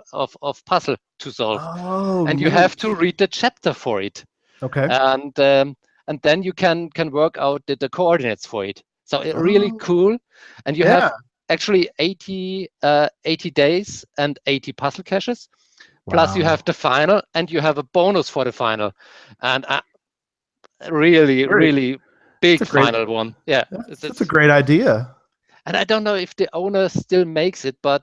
[SPEAKER 1] puzzle to solve.
[SPEAKER 2] Oh,
[SPEAKER 1] And you have
[SPEAKER 2] neat.
[SPEAKER 1] to read the chapter for it.
[SPEAKER 2] Okay.
[SPEAKER 1] And then you can work out the coordinates for it. So it really
[SPEAKER 2] Oh,
[SPEAKER 1] cool. And you
[SPEAKER 2] yeah.
[SPEAKER 1] have actually 80 days and 80 puzzle caches. Plus you have
[SPEAKER 2] Wow.
[SPEAKER 1] the final, and you have a bonus for the final. And really,
[SPEAKER 2] Very.
[SPEAKER 1] really
[SPEAKER 2] That's
[SPEAKER 1] big
[SPEAKER 2] a great.
[SPEAKER 1] final one. Yeah,
[SPEAKER 2] That's a great idea.
[SPEAKER 1] and I don't know if the owner still makes it, but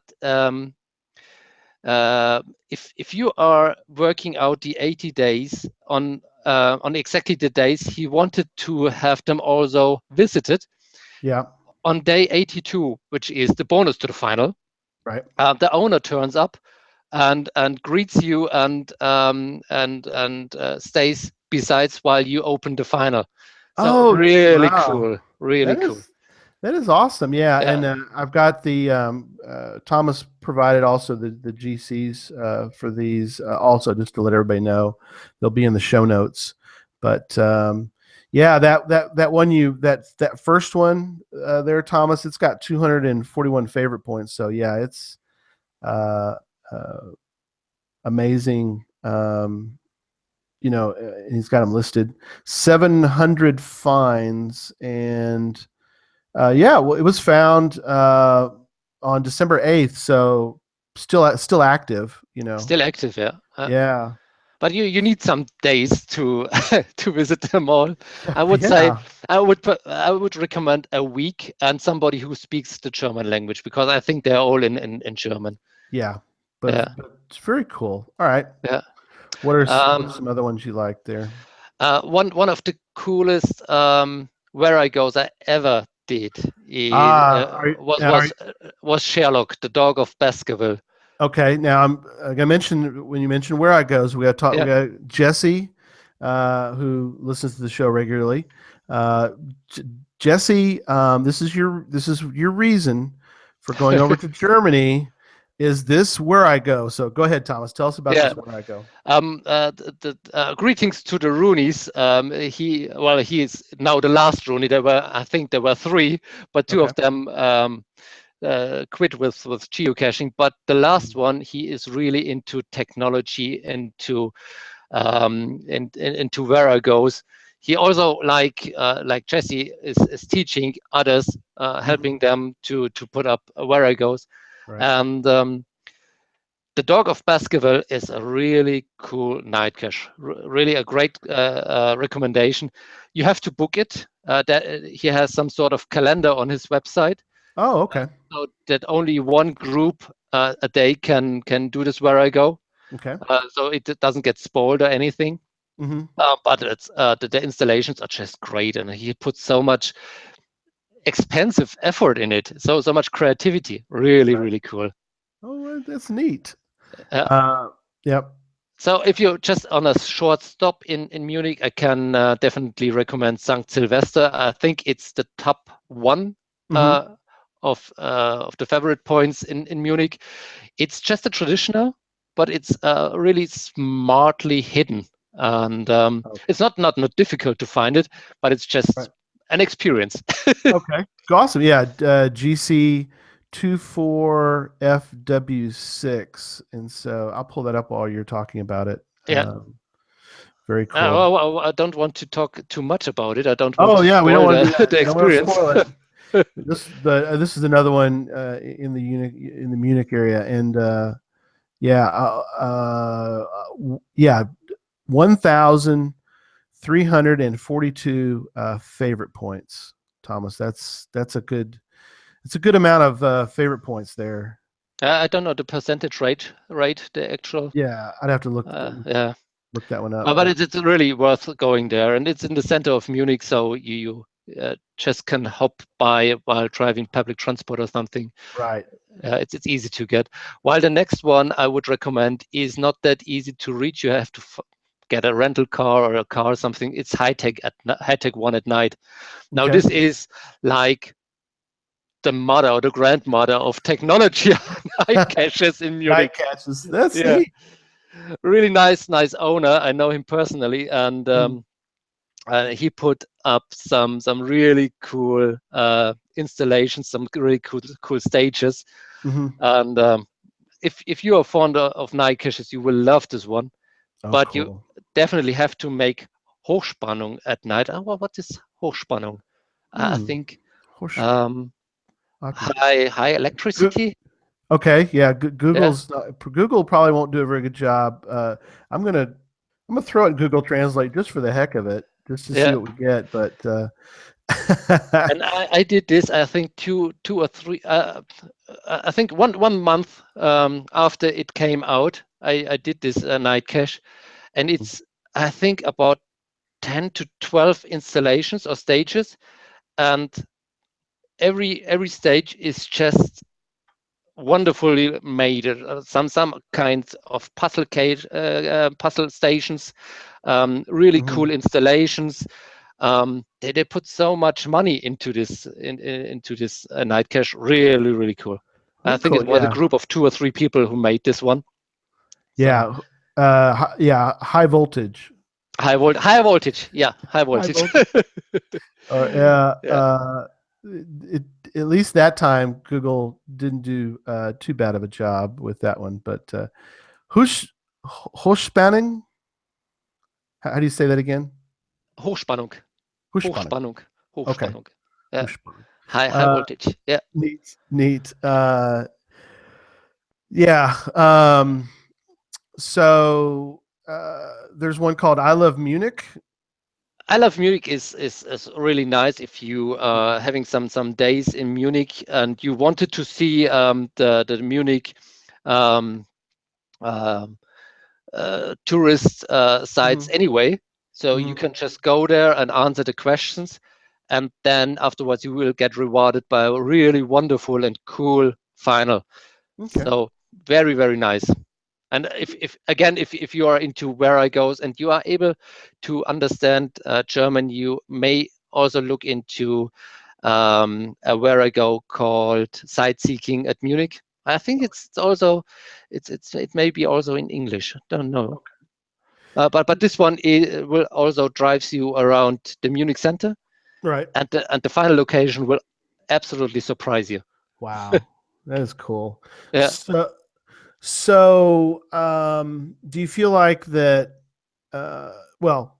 [SPEAKER 1] if you are working out the 80 days on exactly the days he wanted to have them also visited,
[SPEAKER 2] Yeah.
[SPEAKER 1] on day 82, which is the bonus to the final,
[SPEAKER 2] Right.
[SPEAKER 1] the owner turns up and greets you and stays besides while you open the final. So
[SPEAKER 2] Oh,
[SPEAKER 1] really
[SPEAKER 2] wow.
[SPEAKER 1] cool, really
[SPEAKER 2] That
[SPEAKER 1] cool.
[SPEAKER 2] is that is awesome. Yeah,
[SPEAKER 1] Yeah,
[SPEAKER 2] and I've got the Thomas provided also the GCs for these, also, just to let everybody know. They'll be in the show notes. But yeah, that one, that first one there, Thomas, it's got 241 favorite points. So yeah, it's uh, uh, amazing. He's got them listed 700 finds, and yeah, well, it was found on December 8th, so still active.
[SPEAKER 1] Still active, yeah.
[SPEAKER 2] Yeah.
[SPEAKER 1] But you need some days to to visit them all. I would say
[SPEAKER 2] Yeah.
[SPEAKER 1] I would recommend a week and somebody who speaks the German language, because I think they're all in German.
[SPEAKER 2] Yeah. But,
[SPEAKER 1] Yeah,
[SPEAKER 2] but it's very cool. All right.
[SPEAKER 1] yeah.
[SPEAKER 2] What are
[SPEAKER 1] Um,
[SPEAKER 2] some other ones you like there?
[SPEAKER 1] one of the coolest where I goes I ever did
[SPEAKER 2] Are, are
[SPEAKER 1] was Sherlock, the dog of Baskerville.
[SPEAKER 2] Okay, now I'm gonna mention when you mention where I goes, we got to talk. We
[SPEAKER 1] Yeah,
[SPEAKER 2] got Jesse, who listens to the show regularly. Uh, Jesse, this is your reason for going over to Germany. Is this where I go? So go ahead, Thomas. Tell us about
[SPEAKER 1] yeah.
[SPEAKER 2] this where I go.
[SPEAKER 1] Greetings to the Roonies. He is now the last Rooney. I think there were three, but two
[SPEAKER 2] Okay.
[SPEAKER 1] of them quit with geocaching. But the last one, he is really into technology, into where I goes. He also, like Jesse, is teaching others,
[SPEAKER 2] Mhm.
[SPEAKER 1] helping them to put up where I goes.
[SPEAKER 2] Right.
[SPEAKER 1] And the Dog of Baskerville is a really cool night cache. Really a great recommendation. You have to book it. That he has some sort of calendar on his website,
[SPEAKER 2] Oh, okay.
[SPEAKER 1] so that only one group a day can do this where I go.
[SPEAKER 2] Okay.
[SPEAKER 1] So it doesn't get spoiled or anything.
[SPEAKER 2] Hmm.
[SPEAKER 1] But it's the installations are just great, and he puts so much expensive effort in it. So much creativity. Really,
[SPEAKER 2] Right.
[SPEAKER 1] really cool.
[SPEAKER 2] Oh, that's neat.
[SPEAKER 1] Uh,
[SPEAKER 2] Yep.
[SPEAKER 1] So if you're just on a short stop in Munich, I can definitely recommend St. Sylvester. I think it's the top one
[SPEAKER 2] Hmm.
[SPEAKER 1] uh, of the favorite points in Munich. It's just a traditional, but it's really smartly hidden, and
[SPEAKER 2] Oh,
[SPEAKER 1] it's not difficult to find it, but it's just
[SPEAKER 2] right.
[SPEAKER 1] an experience.
[SPEAKER 2] Okay. Awesome. Yeah. GC 24FW6. And so I'll pull that up while you're talking about it.
[SPEAKER 1] Yeah.
[SPEAKER 2] Very cool.
[SPEAKER 1] I don't want to talk too much about it. I don't want
[SPEAKER 2] Oh
[SPEAKER 1] to
[SPEAKER 2] yeah, we don't
[SPEAKER 1] spoil
[SPEAKER 2] want to do that.
[SPEAKER 1] the
[SPEAKER 2] Don't want to
[SPEAKER 1] experience.
[SPEAKER 2] spoil it. This is another one in the Munich area, and yeah, yeah, 1,342 favorite points. Thomas, that's a good amount of favorite points there.
[SPEAKER 1] I don't know the percentage rate, the actual.
[SPEAKER 2] Yeah, I'd have to
[SPEAKER 1] Yeah,
[SPEAKER 2] look that one up.
[SPEAKER 1] but it's really worth going there, and it's in the center of Munich, so you just can hop by while driving public transport or something.
[SPEAKER 2] Right.
[SPEAKER 1] It's easy to get. While the next one I would recommend is not that easy to reach. You have to get a rental car or a car or something. It's high tech one at night. Now
[SPEAKER 2] Okay.
[SPEAKER 1] this is like the mother or the grandmother of technology night caches in
[SPEAKER 2] Night
[SPEAKER 1] Munich.
[SPEAKER 2] catches. That's
[SPEAKER 1] Yeah,
[SPEAKER 2] neat.
[SPEAKER 1] really nice owner. I know him personally, and
[SPEAKER 2] Mm.
[SPEAKER 1] he put up some really cool installations, some really cool stages.
[SPEAKER 2] Hmm.
[SPEAKER 1] And if you are fond of night caches, you will love this one.
[SPEAKER 2] Oh,
[SPEAKER 1] But you
[SPEAKER 2] cool.
[SPEAKER 1] definitely have to make Hochspannung at night. What is Hochspannung? I
[SPEAKER 2] Hmm.
[SPEAKER 1] think
[SPEAKER 2] Horse.
[SPEAKER 1] um,
[SPEAKER 2] I have to
[SPEAKER 1] high electricity.
[SPEAKER 2] Okay, yeah,
[SPEAKER 1] Yeah,
[SPEAKER 2] Google probably won't do a very good job. I'm gonna throw it in Google Translate just for the heck of it, just to see
[SPEAKER 1] yeah.
[SPEAKER 2] what we get. But
[SPEAKER 1] And I did this, I think two or three. I think one month after it came out, I did this night cache, and it's I think about 10 to 12 installations or stages, and every stage is just wonderfully made. Some kinds of puzzle stations, really
[SPEAKER 2] Mhm.
[SPEAKER 1] cool installations. They put so much money into into this night cache. Really, really cool. I
[SPEAKER 2] Very
[SPEAKER 1] think
[SPEAKER 2] cool.
[SPEAKER 1] it was a
[SPEAKER 2] Yeah,
[SPEAKER 1] group of two or three people who made this one. So
[SPEAKER 2] yeah, yeah. High voltage.
[SPEAKER 1] high voltage. Yeah, high
[SPEAKER 2] High
[SPEAKER 1] voltage.
[SPEAKER 2] voltage. Yeah.
[SPEAKER 1] Yeah.
[SPEAKER 2] It, at least that time, Google didn't do too bad of a job with that one. But Hush Hochspanning. How do you say that again?
[SPEAKER 1] Hochspannung.
[SPEAKER 2] Hochspanning.
[SPEAKER 1] Hochspannung.
[SPEAKER 2] Okay.
[SPEAKER 1] Hochspannung. Yeah.
[SPEAKER 2] Hochspanning.
[SPEAKER 1] High
[SPEAKER 2] Uh,
[SPEAKER 1] voltage. Yeah.
[SPEAKER 2] Neat, neat. Yeah. So there's one called I Love Munich.
[SPEAKER 1] I love Munich is really nice if you are having some days in Munich and you wanted to see the Munich um, um, tourist sites
[SPEAKER 2] Mhm.
[SPEAKER 1] anyway. So you
[SPEAKER 2] Mhm.
[SPEAKER 1] can just go there and answer the questions, and then afterwards you will get rewarded by a really wonderful and cool final.
[SPEAKER 2] Okay.
[SPEAKER 1] So very, very nice. And if again, if you are into where I goes and you are able to understand German, you may also look into a where I go called Sightseeing at Munich. I think it's also it may be also in English. I don't know. But this one will also drives you around the Munich center,
[SPEAKER 2] Right.
[SPEAKER 1] and the final location will absolutely surprise you.
[SPEAKER 2] Wow. That is cool.
[SPEAKER 1] Yeah.
[SPEAKER 2] So, do you feel like that? Well,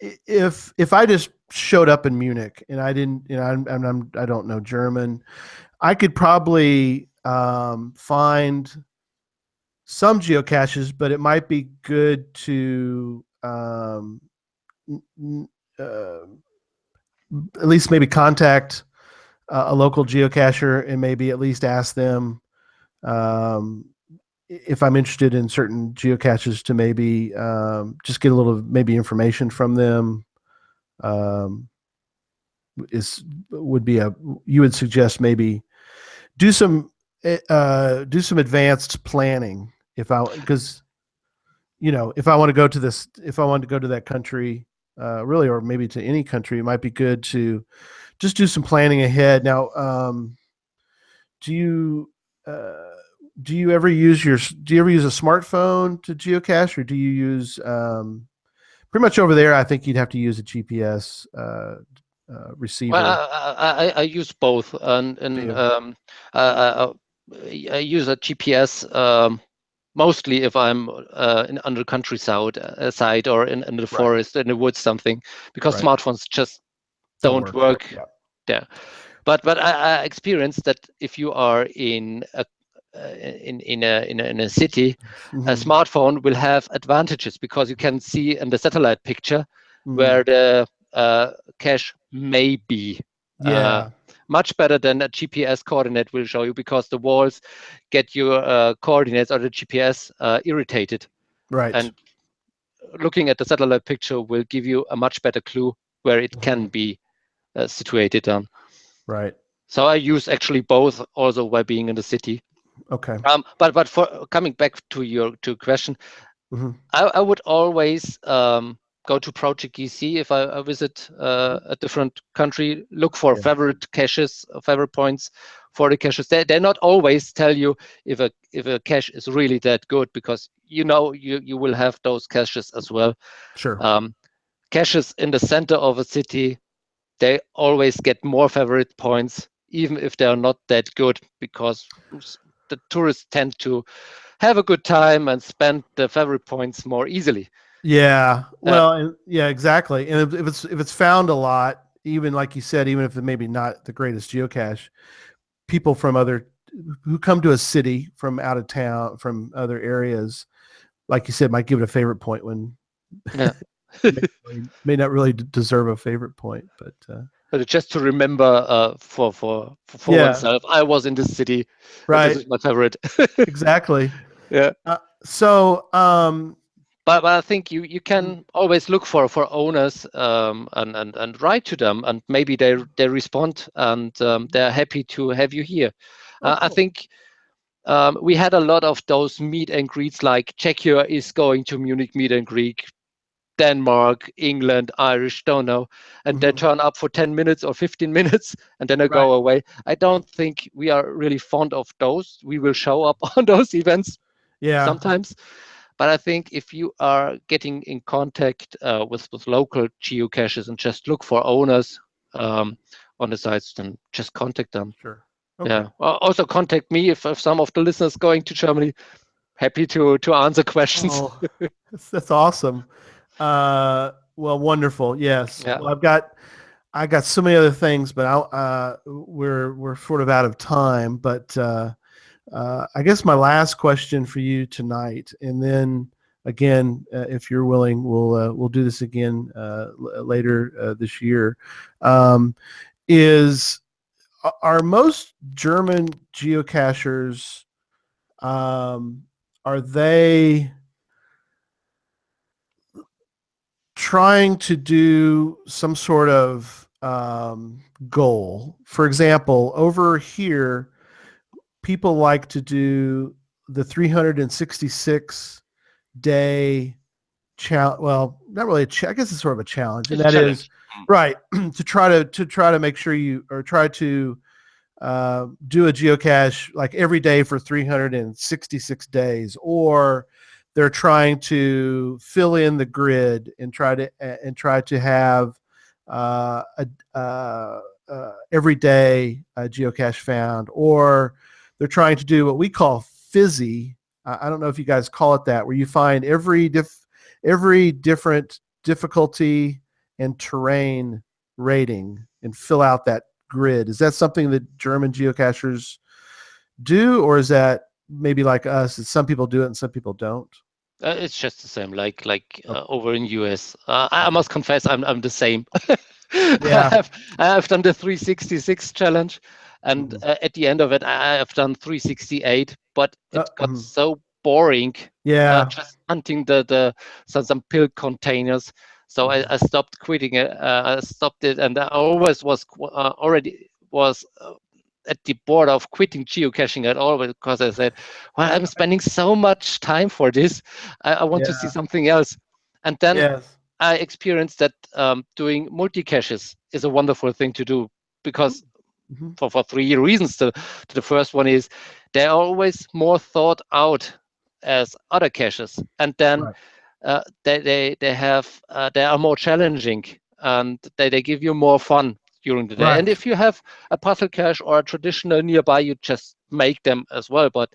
[SPEAKER 2] if I just showed up in Munich and I didn't, I don't know German, I could probably find some geocaches, but it might be good to uh, at least maybe contact a local geocacher and maybe at least ask them um, if I'm interested in certain geocaches to maybe just get a little maybe information from them. Um, is would be a you would suggest maybe do some do some advanced planning if I because if I want to go to this if I want to go to that country really or maybe to any country it might be good to just do some planning ahead. Now, do you uh, do you ever use a smartphone to geocache, or do you use pretty much over there? I think you'd have to use a GPS
[SPEAKER 1] Well,
[SPEAKER 2] receiver.
[SPEAKER 1] I use both,
[SPEAKER 2] Do
[SPEAKER 1] and
[SPEAKER 2] you?
[SPEAKER 1] I, I use a GPS mostly if I'm on the countryside side or in the
[SPEAKER 2] Right,
[SPEAKER 1] forest, in the woods, something, because
[SPEAKER 2] right.
[SPEAKER 1] smartphones just
[SPEAKER 2] Don't
[SPEAKER 1] don't
[SPEAKER 2] work.
[SPEAKER 1] work
[SPEAKER 2] Yeah.
[SPEAKER 1] there. But I experienced that if you are in a city, a
[SPEAKER 2] Hmm.
[SPEAKER 1] smartphone will have advantages because you can see in the satellite picture
[SPEAKER 2] Mm.
[SPEAKER 1] where the cache may be. Uh,
[SPEAKER 2] Yeah.
[SPEAKER 1] Much better than a GPS coordinate will show you because the walls get your coordinates or the GPS irritated.
[SPEAKER 2] Right.
[SPEAKER 1] And looking at the satellite picture will give you a much better clue where it can
[SPEAKER 2] Hmm.
[SPEAKER 1] be situated on.
[SPEAKER 2] Right.
[SPEAKER 1] So I use actually both also by being in the city.
[SPEAKER 2] Okay.
[SPEAKER 1] But for coming back to your question,
[SPEAKER 2] Hmm.
[SPEAKER 1] I would always go to Project EC if I visit a different country. Look for
[SPEAKER 2] Yeah.
[SPEAKER 1] favorite caches, favorite points for the caches. They not always tell you if a cache is really that good because you will have those caches as well.
[SPEAKER 2] Sure.
[SPEAKER 1] Um, Caches in the center of a city, they always get more favorite points, even if they are not that good, because the tourists tend to have a good time and spend the favorite points more easily.
[SPEAKER 2] Yeah.
[SPEAKER 1] Uh,
[SPEAKER 2] Well, yeah, exactly. And if it's found a lot, even like you said, even if it maybe not the greatest geocache, people from other who come to a city from out of town from other areas, like you said, might give it a favorite point when
[SPEAKER 1] yeah.
[SPEAKER 2] may not really deserve a favorite point. But
[SPEAKER 1] But just to remember for
[SPEAKER 2] yeah,
[SPEAKER 1] oneself, I was in this city. This
[SPEAKER 2] right,
[SPEAKER 1] is my favorite.
[SPEAKER 2] exactly.
[SPEAKER 1] Yeah.
[SPEAKER 2] So
[SPEAKER 1] But I think you
[SPEAKER 2] mm,
[SPEAKER 1] can always look for owners and write to them, and maybe they respond and they're happy to have you here.
[SPEAKER 2] oh,
[SPEAKER 1] I
[SPEAKER 2] cool.
[SPEAKER 1] think we had a lot of those meet and greets, like Czechia is going to Munich meet and greet, Denmark, England, Irish, don't know, and they
[SPEAKER 2] Hmm.
[SPEAKER 1] turn up for 10 minutes or 15 minutes and then they
[SPEAKER 2] Right.
[SPEAKER 1] go away. I don't think we are really fond of those. We will show up on those events
[SPEAKER 2] Yeah.
[SPEAKER 1] sometimes, but I think if you are getting in contact with local geocaches and just look for owners um, on the sites, then just contact them.
[SPEAKER 2] Sure. Okay.
[SPEAKER 1] Yeah. Also contact me if some of the listeners going to Germany. Happy to answer questions.
[SPEAKER 2] Oh, that's awesome. Well, wonderful. Yes.
[SPEAKER 1] Yeah.
[SPEAKER 2] Well, I got so many other things, but we're sort of out of time. But I guess my last question for you tonight, and then again, if you're willing, we'll do this again later this year. Um, is Are most German geocachers, um, are they trying to do some sort of goal? For example, over here, people like to do the 366-day challenge. Well, not really I guess it's sort of a challenge, and
[SPEAKER 1] It's a
[SPEAKER 2] that is
[SPEAKER 1] challenge.
[SPEAKER 2] right to try to make sure you or try to do a geocache like every day for 366 days, or they're trying to fill in the grid and try to have a every day geocache found, or they're trying to do what we call fizzy. I don't know if you guys call it that, where you find every different difficulty and terrain rating and fill out that grid. Is that something that German geocachers do, or is that maybe like us, that some people do it and some people don't?
[SPEAKER 1] It's just the same, like
[SPEAKER 2] Oh,
[SPEAKER 1] over in US. I
[SPEAKER 2] okay.
[SPEAKER 1] must confess, I'm the same.
[SPEAKER 2] Yeah.
[SPEAKER 1] I have done the 366 challenge, and
[SPEAKER 2] Mhm.
[SPEAKER 1] at the end of it, I have done 368. But it got
[SPEAKER 2] Mhm.
[SPEAKER 1] so boring,
[SPEAKER 2] Yeah.
[SPEAKER 1] just hunting the some pill containers. So
[SPEAKER 2] Mhm.
[SPEAKER 1] I stopped quitting it. I stopped it, and I always was already was at the border of quitting geocaching at all, because I said, well, I'm spending so much time for this. I want to see
[SPEAKER 2] Yeah.
[SPEAKER 1] something else. And then
[SPEAKER 2] Yes.
[SPEAKER 1] I experienced that doing multi caches is a wonderful thing to do, because
[SPEAKER 2] Mm-hmm.
[SPEAKER 1] for three reasons. The first one is they're always more thought out as other caches, and then
[SPEAKER 2] Right.
[SPEAKER 1] they are more challenging, and they give you more fun during the day. And
[SPEAKER 2] Right.
[SPEAKER 1] if you have a puzzle cache or a traditional nearby, you just make them as well. But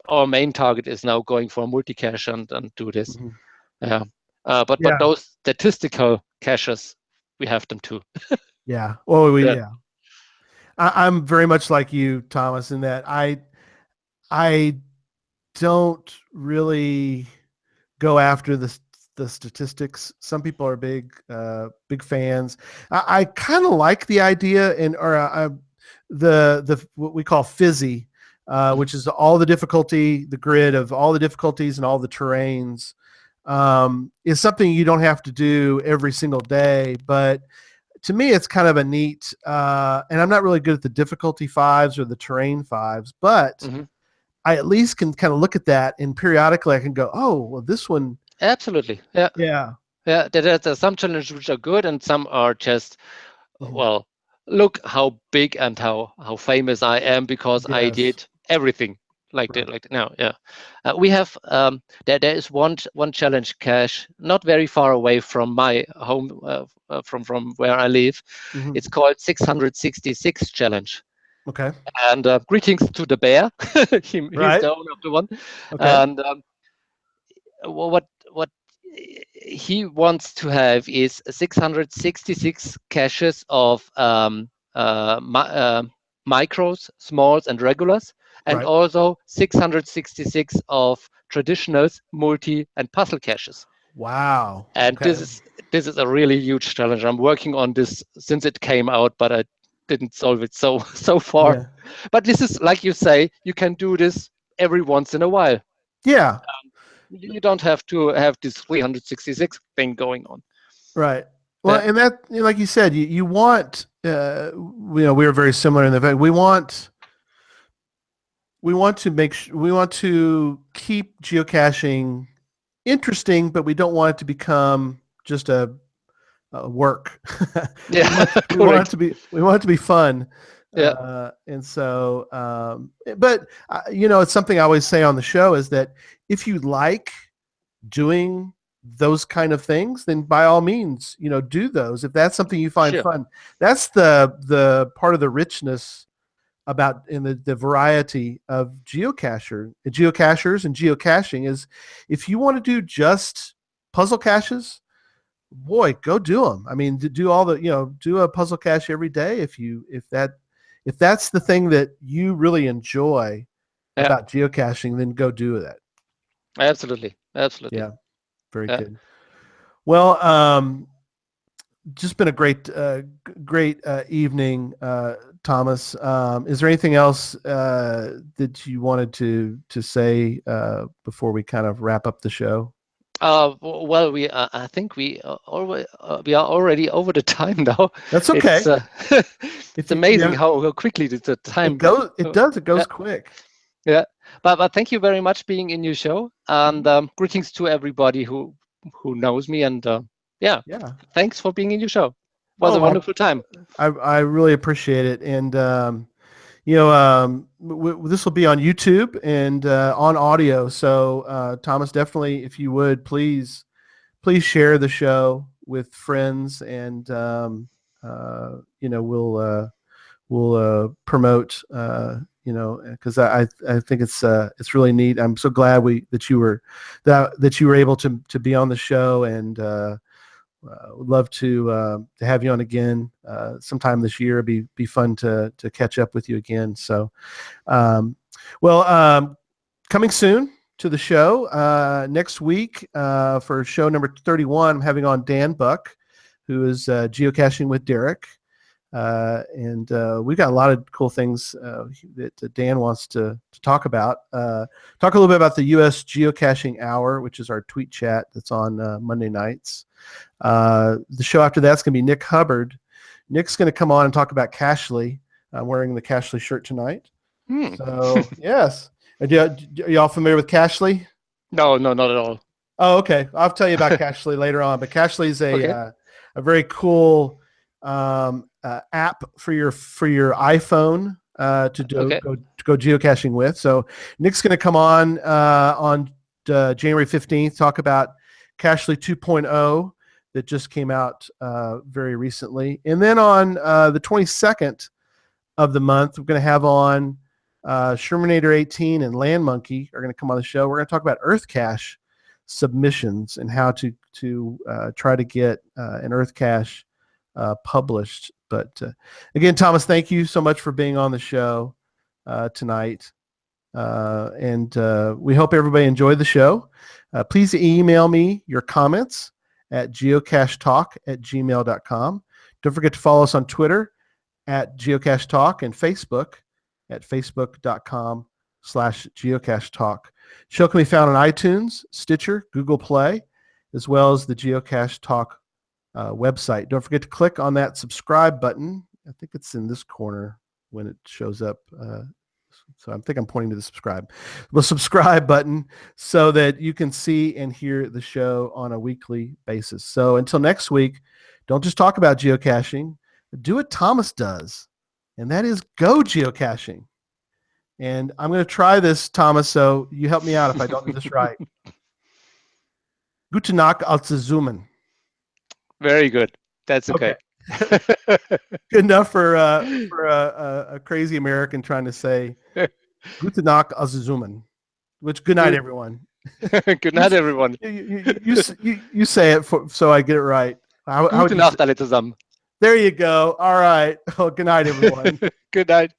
[SPEAKER 1] our main target is now going for a multi cache and do this.
[SPEAKER 2] Mhm.
[SPEAKER 1] Yeah. But
[SPEAKER 2] Yeah.
[SPEAKER 1] those statistical caches, we have them too.
[SPEAKER 2] Yeah. Well,
[SPEAKER 1] Yeah.
[SPEAKER 2] yeah. I'm very much like you, Thomas, in that I don't really go after the statistics. Some people are big fans. I kind of like the idea, and or the what we call fizzy,
[SPEAKER 1] Mhm.
[SPEAKER 2] which is all the difficulty, the grid of all the difficulties and all the terrains, is something you don't have to do every single day. But to me, it's kind of a neat. And I'm not really good at the difficulty fives or the terrain fives, but
[SPEAKER 1] Mhm.
[SPEAKER 2] I at least can kind of look at that, and periodically I can go, oh, well, this one,
[SPEAKER 1] Absolutely. Yeah.
[SPEAKER 2] yeah.
[SPEAKER 1] Yeah. There's some challenges which are good, and some are just,
[SPEAKER 2] Mhm.
[SPEAKER 1] well, look how big and how famous I am because I
[SPEAKER 2] Yes.
[SPEAKER 1] did everything
[SPEAKER 2] Right.
[SPEAKER 1] like now. Yeah. We have there is one challenge cache not very far away from my home, from where I live.
[SPEAKER 2] Hmm.
[SPEAKER 1] It's called 666 challenge.
[SPEAKER 2] Okay.
[SPEAKER 1] And greetings to the bear. He's
[SPEAKER 2] Right.
[SPEAKER 1] the owner of the one.
[SPEAKER 2] Okay.
[SPEAKER 1] And what he wants to have is 666 caches of micros, smalls, and regulars, and
[SPEAKER 2] Right.
[SPEAKER 1] also 666 of traditionals, multi, and puzzle caches.
[SPEAKER 2] Wow.
[SPEAKER 1] And
[SPEAKER 2] Okay.
[SPEAKER 1] this is a really huge challenge. I'm working on this since it came out, but I didn't solve it so far.
[SPEAKER 2] Yeah.
[SPEAKER 1] But this is, like you say, you can do this every once in a while.
[SPEAKER 2] Yeah.
[SPEAKER 1] You don't have to have this 366 thing going on.
[SPEAKER 2] Right. Well,
[SPEAKER 1] Yeah.
[SPEAKER 2] and that, like you said, you want, we are very similar in the fact we want to we want to keep geocaching interesting, but we don't want it to become just a work.
[SPEAKER 1] Yeah,
[SPEAKER 2] We want it
[SPEAKER 1] correct.
[SPEAKER 2] to be fun,
[SPEAKER 1] Yeah,
[SPEAKER 2] and so but it's something I always say on the show is that if you like doing those kind of things, then by all means, do those. If that's something you find
[SPEAKER 1] sure.
[SPEAKER 2] fun, that's the part of the richness about in the variety of geocachers and geocaching is if you want to do just puzzle caches, boy, go do them. I mean, to do all the, do a puzzle cache every day if that's the thing that you really enjoy. about geocaching, then go do that.
[SPEAKER 1] Absolutely.
[SPEAKER 2] Yeah, very good. Well, just been a great evening, Thomas. Is there anything else that you wanted to say before we kind of wrap up the show?
[SPEAKER 1] Well, I think we are already over the time now.
[SPEAKER 2] That's okay.
[SPEAKER 1] It's amazing how quickly the time
[SPEAKER 2] goes. It does. It goes quick.
[SPEAKER 1] Yeah, but thank you very much being in your show, and greetings to everybody who knows me, and thanks for being in your show. It was a wonderful time.
[SPEAKER 2] I really appreciate it, and this will be on YouTube and on audio. So Thomas, definitely, if you would, please share the show with friends, and we'll promote. Because I think it's really neat. I'm so glad that you were able to be on the show, and would love to have you on again sometime this year. It'd be fun to catch up with you again. So, coming soon to the show next week for show number 31, I'm having on Dan Buck, who is geocaching with Derek. And we've got a lot of cool things that Dan wants to talk about. Talk a little bit about the U.S. Geocaching Hour, which is our tweet chat that's on Monday nights. The show after that's going to be Nick Hubbard. Nick's going to come on and talk about Cachly. I'm wearing the Cachly shirt tonight. So, yes. Are y'all familiar with Cachly?
[SPEAKER 1] No, not at all.
[SPEAKER 2] Oh, okay. I'll tell you about Cachly later on. But Cachly is a very cool app for your iPhone to go geocaching with. So Nick's going to come on January 15th, talk about Cachly 2.0 that just came out very recently. And then on the 22nd of the month, we're going to have on Shermanator 18 and Land Monkey are going to come on the show. We're going to talk about Earth Cache submissions and how to try to get an Earth Cache published. But again, Thomas, thank you so much for being on the show tonight. And we hope everybody enjoyed the show. Please email me your comments at geocachetalk@gmail.com. Don't forget to follow us on Twitter at geocachetalk and Facebook at facebook.com/geocachetalk. Show can be found on iTunes, Stitcher, Google Play, as well as the Geocache Talk website. Don't forget to click on that subscribe button. I think it's in this corner when it shows up. So I think I'm pointing to the subscribe button so that you can see and hear the show on a weekly basis. So until next week, don't just talk about geocaching, do what Thomas does, and that is go geocaching. And I'm going to try this, Thomas, so you help me out if I don't do this right. Gute Nacht, Altsazoomen.
[SPEAKER 1] Very good. That's okay.
[SPEAKER 2] Good enough for a crazy American trying to say Gute Nacht, Altsazoomen, which good night, everyone.
[SPEAKER 1] Good night, everyone.
[SPEAKER 2] You say it so I get it right.
[SPEAKER 1] Gute Nacht, alle zusammen.
[SPEAKER 2] There you go. All right. Well, good night, everyone.
[SPEAKER 1] Good night.